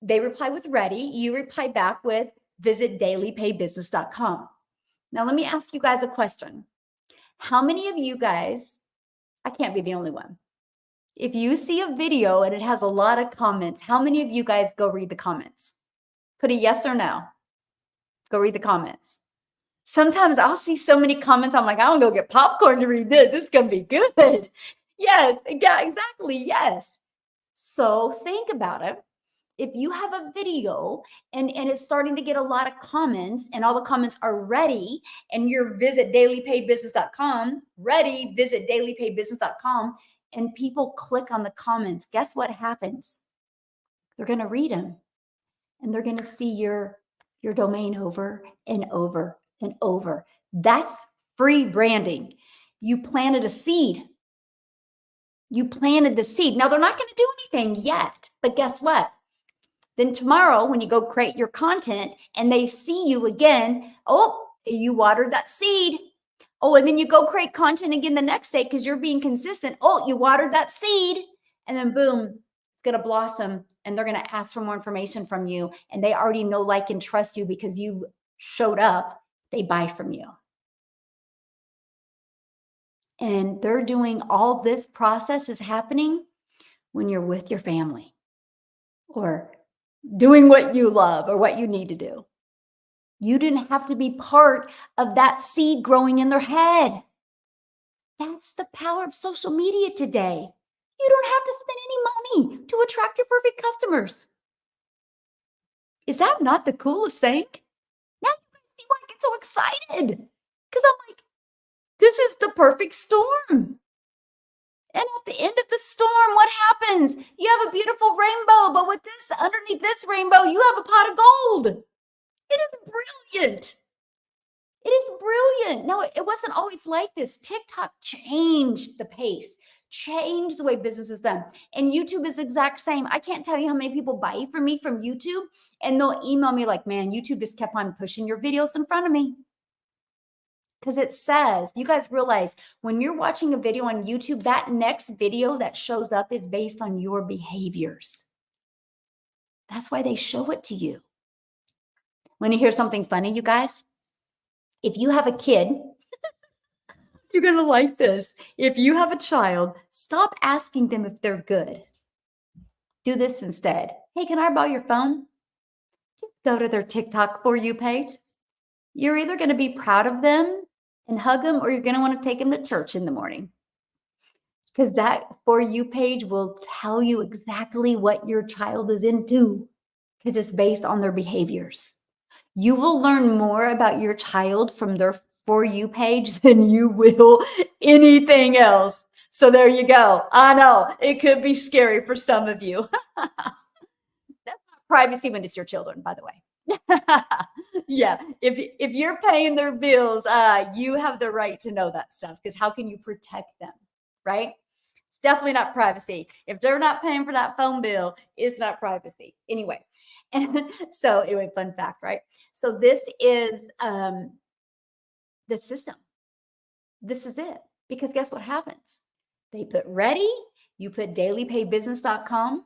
they reply with ready. You reply back with visit dailypaybusiness.com. Now, let me ask you guys a question. How many of you guys, I can't be the only one. If you see a video and it has a lot of comments, how many of you guys go read the comments? Put a yes or no. Go read the comments. Sometimes I'll see so many comments. I'm like, I don't go get popcorn to read this. It's going to be good. Yes, yeah, exactly. Yes. So think about it. If you have a video and it's starting to get a lot of comments and all the comments are ready and you're visit dailypaybusiness.com, ready, visit dailypaybusiness.com, and people click on the comments, guess what happens? They're going to read them and they're going to see your domain over and over and over. That's free branding. You planted a seed. You planted the seed. Now they're not going to do anything yet, but guess what? Then tomorrow when you go create your content and they see you again, oh, you watered that seed. Oh, and then you go create content again the next day because you're being consistent. Oh, you watered that seed, and then boom, it's going to blossom, and they're going to ask for more information from you. And they already know, like, and trust you because you showed up. They buy from you. And they're doing all this process is happening when you're with your family or doing what you love or what you need to do. You didn't have to be part of that seed growing in their head. That's the power of social media today. You don't have to spend any money to attract your perfect customers. Is that not the coolest thing? Now you can see why I get so excited. Because I'm like, this is the perfect storm. And at the end of the storm, what happens? You have a beautiful rainbow, but with this underneath this rainbow, you have a pot of gold. It is brilliant. It is brilliant. No, it wasn't always like this. TikTok changed the pace, changed the way business is done. And YouTube is the exact same. I can't tell you how many people buy from me from YouTube, and they'll email me like, man, YouTube just kept on pushing your videos in front of me. Because it says, you guys realize when you're watching a video on YouTube, that next video that shows up is based on your behaviors. That's why they show it to you. Want to hear something funny, you guys? If you have a kid, you're going to like this. If you have a child, stop asking them if they're good. Do this instead. Hey, can I borrow your phone? Just go to their TikTok For You page. You're either going to be proud of them and hug them, or you're going to want to take them to church in the morning. Because that For You page will tell you exactly what your child is into, because it's based on their behaviors. You will learn more about your child from their For You page than you will anything else. So there you go. I know it could be scary for some of you. That's not privacy when it's your children, by the way. Yeah, if you're paying their bills, you have the right to know that stuff, because how can you protect them, right? It's definitely not privacy. If they're not paying for that phone bill, it's not privacy. Anyway, and so anyway, fun fact, right? So this is the system. This is it. Because guess what happens? They put ready, you put dailypaybusiness.com.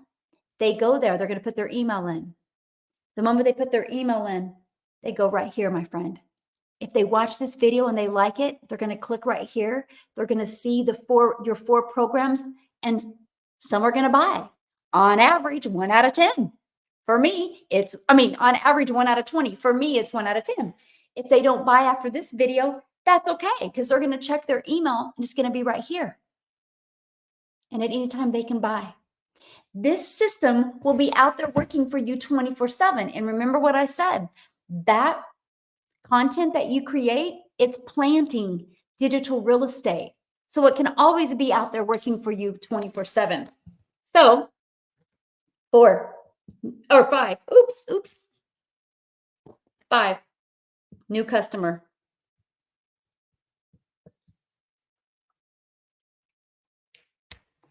They go there, they're going to put their email in. The moment they put their email in, they go right here, my friend. If they watch this video and they like it, they're going to click right here. They're going to see your four programs, and some are going to buy. On average, 1 out of 10. For me, on average, 1 out of 20. For me, it's 1 out of 10. If they don't buy after this video, that's okay, because they're going to check their email and it's going to be right here. And at any time they can buy. This system will be out there working for you 24/7. And remember what I said, that content that you create, it's planting digital real estate. So it can always be out there working for you 24/7. So 4 or 5, oops, 5, new customer.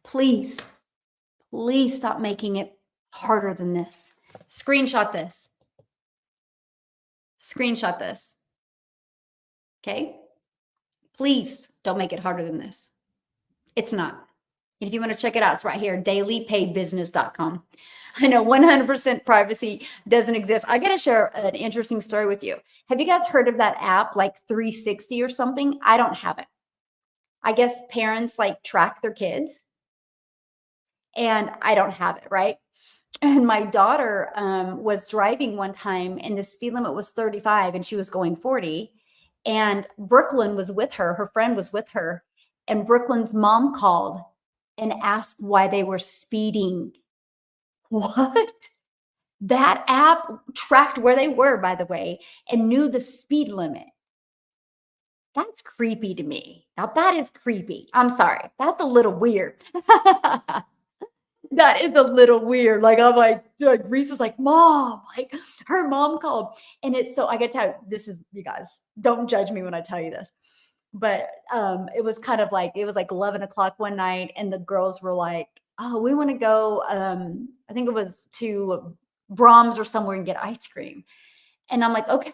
Please stop making it harder than this. Screenshot this. Screenshot this. Okay? Please don't make it harder than this. It's not. If you want to check it out, it's right here, dailypaybusiness.com. I know 100% privacy doesn't exist. I got to share an interesting story with you. Have you guys heard of that app like 360 or something? I don't have it. I guess parents like track their kids, and I don't have it, right? And my daughter was driving one time and the speed limit was 35 and she was going 40. And Brooklyn was with her. Her friend was with her. And Brooklyn's mom called and asked why they were speeding. What? That app tracked where they were, by the way, and knew the speed limit. That's creepy to me. Now, that is creepy. I'm sorry. That's a little weird. That is a little weird. Like, I'm like, Reese was like, Mom, like her mom called. And it's so, I gotta tell you, this is, you guys, don't judge me when I tell you this. But it was kind of like, it was like 11 o'clock one night, and the girls were like, oh, we want to go, I think it was to Brahms or somewhere and get ice cream. And I'm like, okay.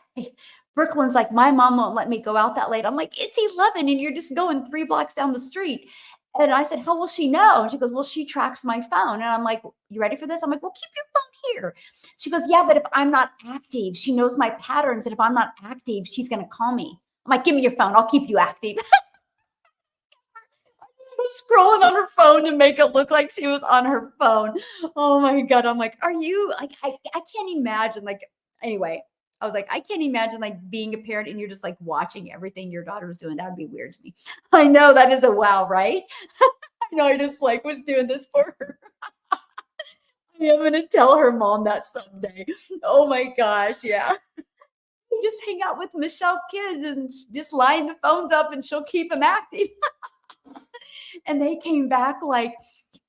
Brooklyn's like, my mom won't let me go out that late. I'm like, it's 11 and you're just going 3 blocks down the street. And I said, how will she know? And she goes, well, she tracks my phone. And I'm like, you ready for this? I'm like, well, keep your phone here. She goes, yeah, but if I'm not active, she knows my patterns. And if I'm not active, she's going to call me. I'm like, give me your phone. I'll keep you active. She was scrolling on her phone to make it look like she was on her phone. Oh my God. I'm like, are you like, I can't imagine. Like, anyway, I was like, I can't imagine like being a parent and you're just like watching everything your daughter's doing. That would be weird to me. I know that is a wow, right? I know I just like was doing this for her. I am gonna tell her mom that someday. Oh my gosh, yeah. We just hang out with Michelle's kids and just line the phones up and she'll keep them active. And they came back like,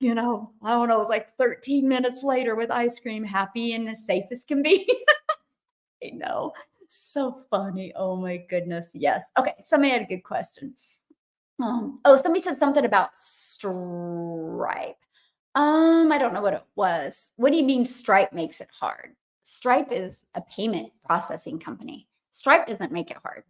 I don't know, it was like 13 minutes later with ice cream, happy and as safe as can be. I know. So funny. Oh my goodness. Yes. Okay. Somebody had a good question. Somebody said something about Stripe. I don't know what it was. What do you mean Stripe makes it hard? Stripe is a payment processing company. Stripe doesn't make it hard.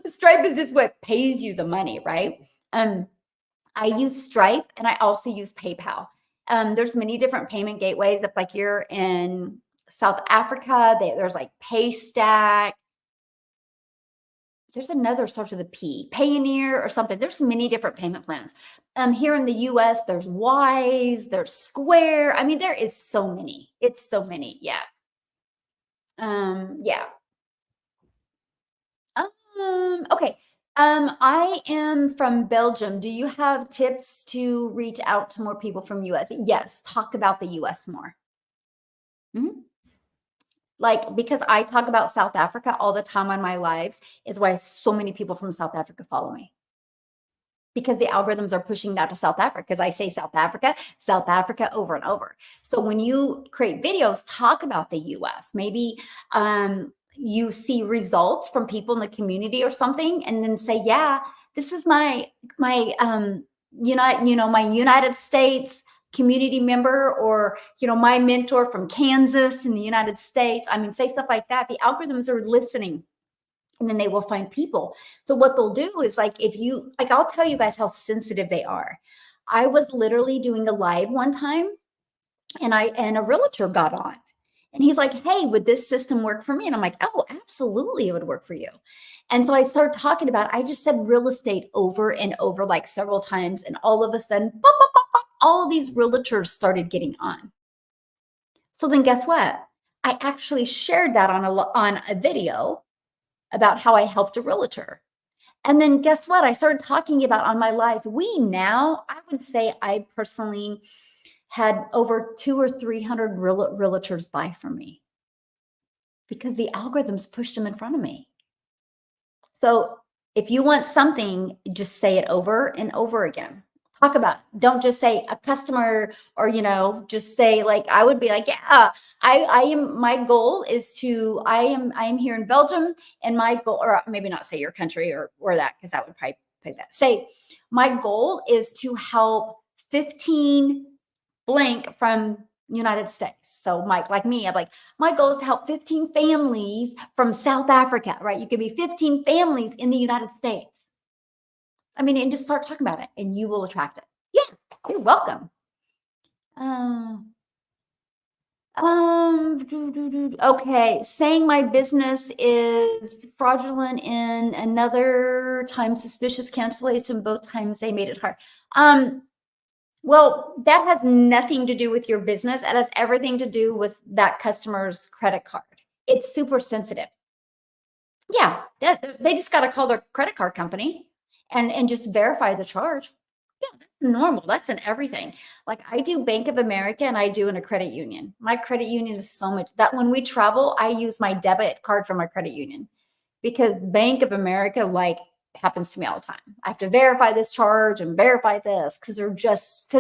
Stripe is just what pays you the money, right? I use Stripe and I also use PayPal. There's many different payment gateways. If like you're in South Africa, there's like Paystack. There's another starts with a P, Payoneer or something. There's many different payment plans. Here in the US, there's Wise, there's Square. I mean, there is so many. It's so many. Yeah. Yeah. Okay. I am from Belgium. Do you have tips to reach out to more people from US? Yes, talk about the US more. Mhm. Like, because I talk about South Africa all the time on my lives is why so many people from South Africa follow me. Because the algorithms are pushing that to South Africa. Because I say South Africa over and over. So when you create videos, talk about the US. Maybe you see results from people in the community or something, and then say, yeah, this is my United States community member, or my mentor from Kansas in the United States. I mean, say stuff like that. The algorithms are listening, and then they will find people. So what they'll do is like, if you like, I'll tell you guys how sensitive they are. I was literally doing a live one time, and a realtor got on, and he's like, hey, would this system work for me? And I'm like, oh, absolutely, it would work for you. And so I started talking about, I just said real estate over and over, like several times. And all of a sudden, pop, pop, pop, pop, all these realtors started getting on. So then guess what? I actually shared that on a video about how I helped a realtor. And then guess what? I started talking about on my lives. I would say I personally had over 200 or 300 realtors buy from me because the algorithms pushed them in front of me. So if you want something, just say it over and over again. Talk about it. Don't just say a customer, or just say, like, I would be like, yeah, I am, my goal is to, I am here in Belgium, and my goal, or maybe not say your country or that, because that would probably put that. Say, my goal is to help 15 blank from United States. So Mike, like me, I'm like, my goal is to help 15 families from South Africa, right? You could be 15 families in the United States. I mean, and just start talking about it, and you will attract it. Yeah, you're welcome. Okay, saying my business is fraudulent in another time, suspicious cancellation, both times they made it hard. Well, that has nothing to do with your business. It has everything to do with that customer's credit card. It's super sensitive. Yeah, they just got to call their credit card company and just verify the charge. Yeah, that's normal. That's in everything. Like, I do Bank of America and I do in a credit union. My credit union is so much that when we travel, I use my debit card from my credit union, because Bank of America, like, happens to me all the time. I have to verify this charge and verify this because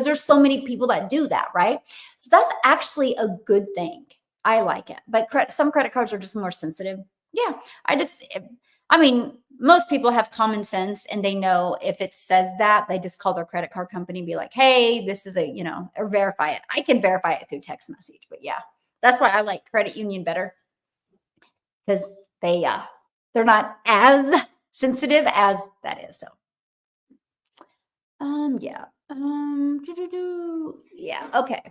there's so many people that do that, right? So that's actually a good thing. I like it. But some credit cards are just more sensitive. Yeah, I mean, most people have common sense, and they know if it says that, they just call their credit card company and be like, hey, this is or verify it. I can verify it through text message, but yeah, that's why I like credit union better, because they're not as sensitive as that is. So, yeah. Yeah, okay.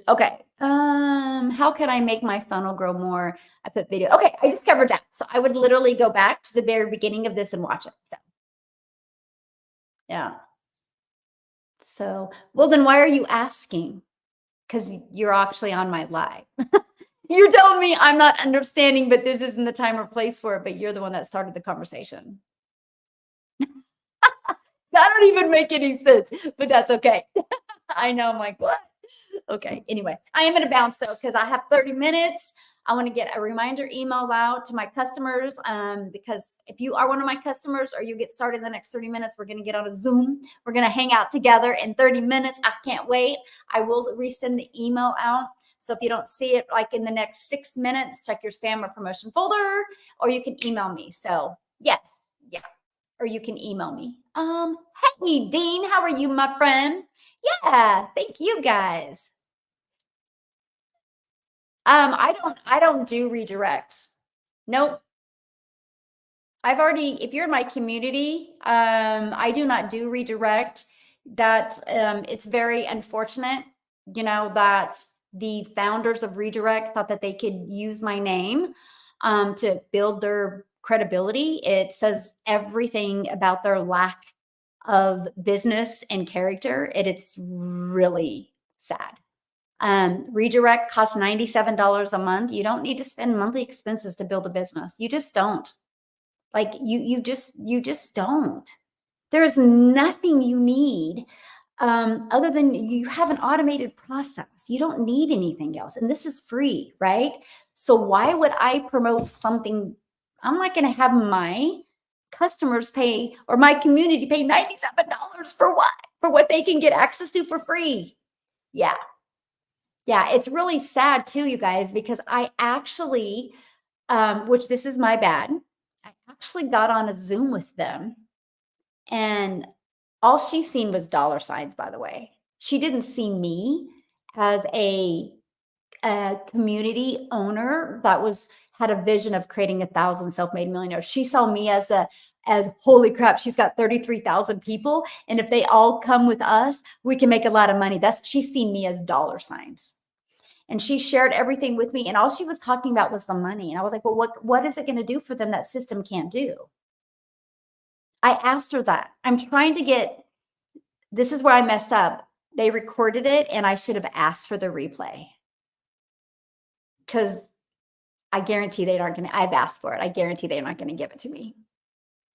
Okay. How can I make my funnel grow more? I put video. Okay, I just covered that. So I would literally go back to the very beginning of this and watch it. So yeah. So, well, then why are you asking? Because you're actually on my live. You're telling me I'm not understanding, but this isn't the time or place for it, but you're the one that started the conversation. That don't even make any sense, but that's okay. I know. I'm like, what? Okay. Anyway, I am going to bounce though, because I have 30 minutes. I want to get a reminder email out to my customers. Because if you are one of my customers or you get started in the next 30 minutes, we're going to get on a Zoom. We're going to hang out together in 30 minutes. I can't wait. I will resend the email out. So if you don't see it like in the next 6 minutes, check your spam or promotion folder, or you can email me. So yes, yeah, or you can email me. Hey Dean, how are you, my friend? Yeah, thank you guys. I don't do redirect. Nope. I've already, if you're in my community, I do not do redirect. That it's very unfortunate, that the founders of Redirect thought that they could use my name to build their credibility. It says everything about their lack of business and character. It's really sad. Redirect costs $97 a month. You don't need to spend monthly expenses to build a business. You just don't. Like you just don't. There is nothing you need other than you have an automated process. You don't need anything else. And this is free, right? So why would I promote something? I'm not going to have my customers pay or my community pay $97 for what? For what they can get access to for free. Yeah. Yeah, it's really sad too, you guys, because I actually, which this is my bad, I actually got on a Zoom with them and all she seen was dollar signs, by the way. She didn't see me as a community owner that had a vision of creating 1,000 self-made millionaires. She saw me as holy crap, she's got 33,000 people. And if they all come with us, we can make a lot of money. She's seen me as dollar signs. And she shared everything with me. And all she was talking about was the money. And I was like, well, what is it going to do for them that system can't do? I asked her that. I'm trying to this is where I messed up. They recorded it and I should have asked for the replay. Because I guarantee they aren't going to, I've asked for it. I guarantee they're not going to give it to me.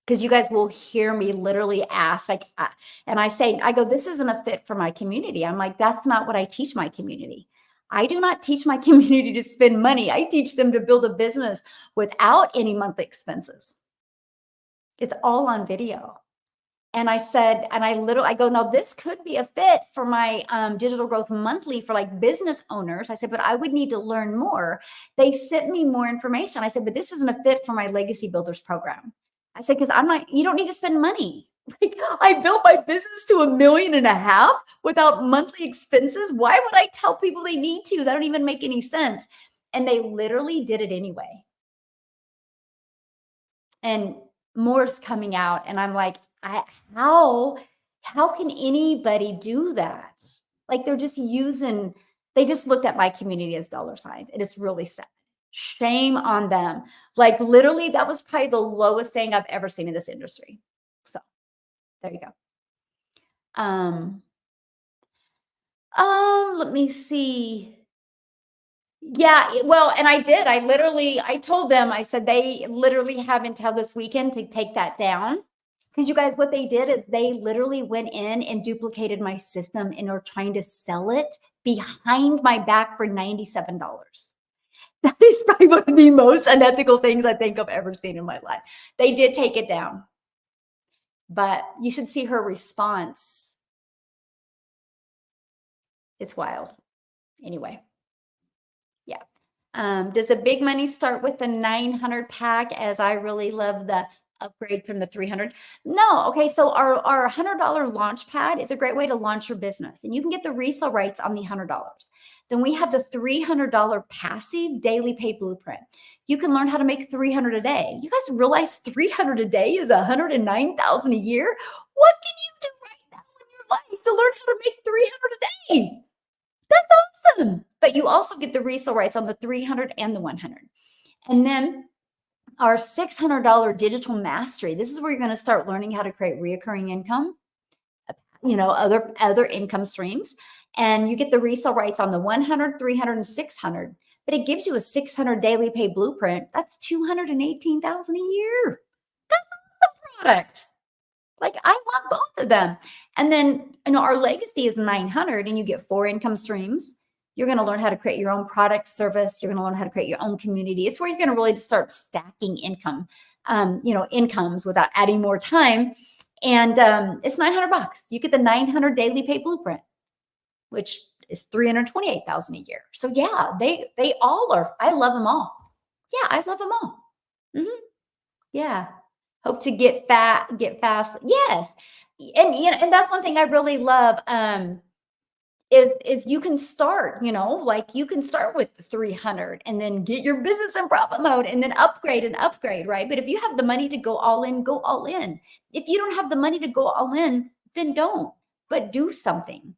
Because you guys will hear me literally ask, and I go, this isn't a fit for my community. I'm like, that's not what I teach my community. I do not teach my community to spend money. I teach them to build a business without any monthly expenses. It's all on video. And I said, and I go, no, this could be a fit for my Digital Growth Monthly for like business owners. I said, but I would need to learn more. They sent me more information. I said, but this isn't a fit for my Legacy Builders program. I said, because you don't need to spend money. Like I built my business to $1.5 million without monthly expenses. Why would I tell people they need to? That don't even make any sense. And they literally did it anyway. And more is coming out. And I'm like, how can anybody do that? Like they just looked at my community as dollar signs. It is really sad. Shame on them. Like literally, that was probably the lowest thing I've ever seen in this industry. So there you go. Let me see. Yeah, well, and I did. I told them, I said they literally have until this weekend to take that down. Because you guys, what they did is they literally went in and duplicated my system and are trying to sell it behind my back for $97. That is probably one of the most unethical things I think I've ever seen in my life. They did take it down. But you should see her response. It's wild. Anyway. Yeah. Does a big money start with the 900 pack as I really love the upgrade from the 300. No, okay, so our $100 launch pad is a great way to launch your business, and you can get the resale rights on the $100. Then we have the $300 passive daily pay blueprint. You can learn how to make 300 a day. You guys realize 300 a day is 109,000 a year? What can you do right now in your life to learn how to make 300 a day? That's awesome. But you also get the resale rights on the 300 and the 100. And then our $600 digital mastery. This is where you're going to start learning how to create reoccurring income, other income streams. And you get the resale rights on the 100, 300, and 600. But it gives you a 600 daily pay blueprint. That's 218,000 a year. That's the product. Like, I love both of them. And then, our legacy is 900, and you get 4 income streams. You're going to learn how to create your own product, service. You're going to learn how to create your own community. It's where you're going to really start stacking incomes without adding more time. And it's $900. You get the 900 daily pay blueprint, which is 328,000 a year. So yeah, they all are. I love them all. Yeah, I love them all. Yeah. Hope to get fast. Yes. And that's one thing I really love. Is you can start, you can start with the 300 and then get your business in profit mode and then upgrade, right? But if you have the money to go all in, go all in. If you don't have the money to go all in, then don't, but do something.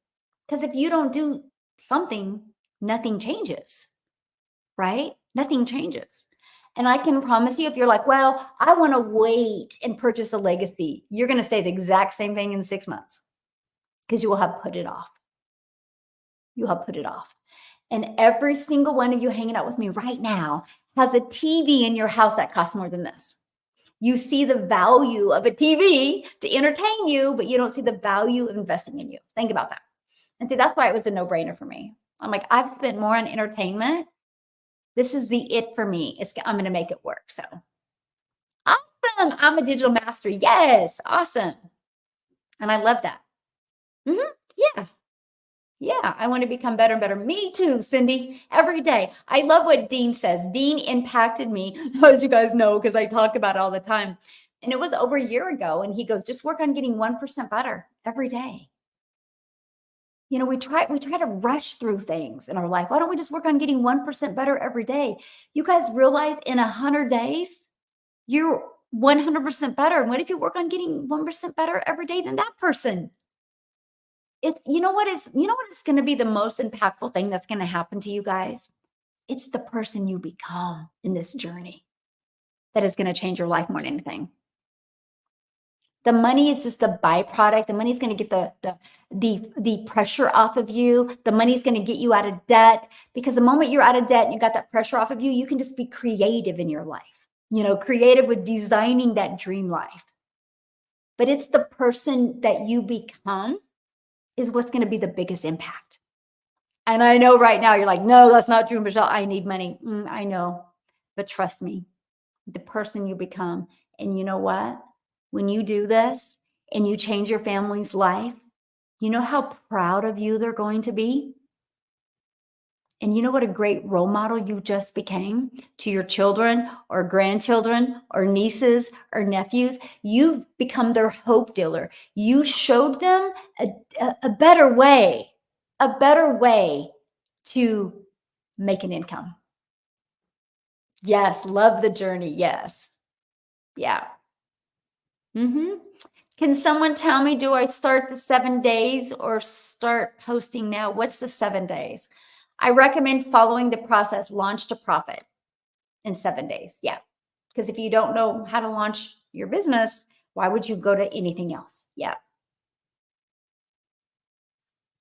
Because if you don't do something, nothing changes, right? Nothing changes. And I can promise you, if you're like, well, I want to wait and purchase a legacy, you're going to say the exact same thing in 6 months because you will have put it off. You have put it off. And every single one of you hanging out with me right now has a TV in your house that costs more than this. You see the value of a TV to entertain you, but you don't see the value of investing in you. Think about that. And see, that's why it was a no-brainer for me. I'm like, I've spent more on entertainment. This is the it for me. I'm going to make it work. So awesome. I'm a digital master. Yes. Awesome. And I love that. Yeah. Yeah, I want to become better and better. Me too, Cindy, every day. I love what Dean says. Dean impacted me, as you guys know, because I talk about it all the time. And it was over a year ago. And he goes, just work on getting 1% better every day. We try to rush through things in our life. Why don't we just work on getting 1% better every day? You guys realize in 100 days, you're 100% better. And what if you work on getting 1% better every day than that person? You know what is going to be the most impactful thing that's going to happen to you guys? It's the person you become in this journey that is going to change your life more than anything. The money is just a byproduct. The money is going to get the pressure off of you. The money is going to get you out of debt, because the moment you're out of debt and you got that pressure off of you, you can just be creative in your life. Creative with designing that dream life. But it's the person that you become is what's going to be the biggest impact. And I know right now you're like, no, that's not true, Michelle. I need money. I know, but trust me, the person you become. And you know what? When you do this and you change your family's life, you know how proud of you they're going to be? And you know what a great role model you just became to your children or grandchildren or nieces or nephews? You've become their hope dealer. You showed them a better way to make an income. Yes, love the journey. Yes. Yeah. Can someone tell me, do I start the 7 days or start posting now? What's the 7 days? I recommend following the process, launch to profit in 7 days. Yeah. Because if you don't know how to launch your business, why would you go to anything else? Yeah.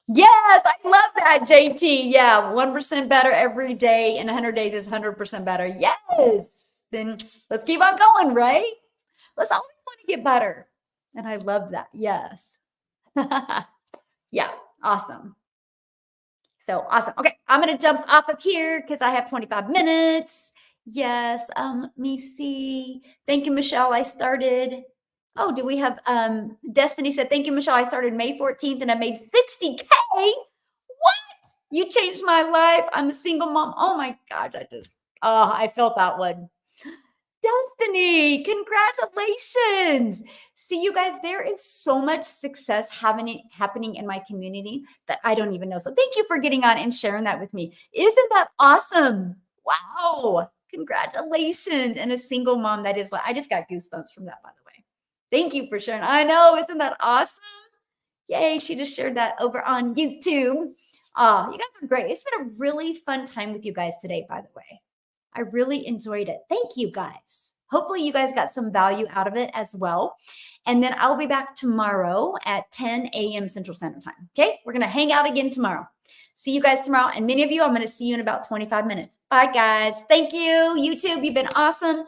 Yes, I love that, JT. Yeah, 1% better every day in 100 days is 100% better. Yes. Then let's keep on going, right? Let's always want to get better. And I love that. Yes. Yeah, awesome. So awesome. Okay, I'm going to jump off of here because I have 25 minutes. Yes, let me see. Thank you, Michelle. I started. Oh, do we have Destiny said, thank you, Michelle. I started May 14th and I made 60K. What? You changed my life. I'm a single mom. Oh my gosh. I felt that one. Destiny, congratulations. See, you guys, there is so much success happening in my community that I don't even know. So thank you for getting on and sharing that with me. Isn't that awesome? Wow. Congratulations. And a single mom that is like, I just got goosebumps from that, by the way. Thank you for sharing. I know. Isn't that awesome? Yay. She just shared that over on YouTube. You guys are great. It's been a really fun time with you guys today, by the way. I really enjoyed it. Thank you guys. Hopefully, you guys got some value out of it as well. And then I'll be back tomorrow at 10 a.m. Central Standard Time. Okay. We're going to hang out again tomorrow. See you guys tomorrow. And many of you, I'm going to see you in about 25 minutes. Bye, guys. Thank you. YouTube, you've been awesome.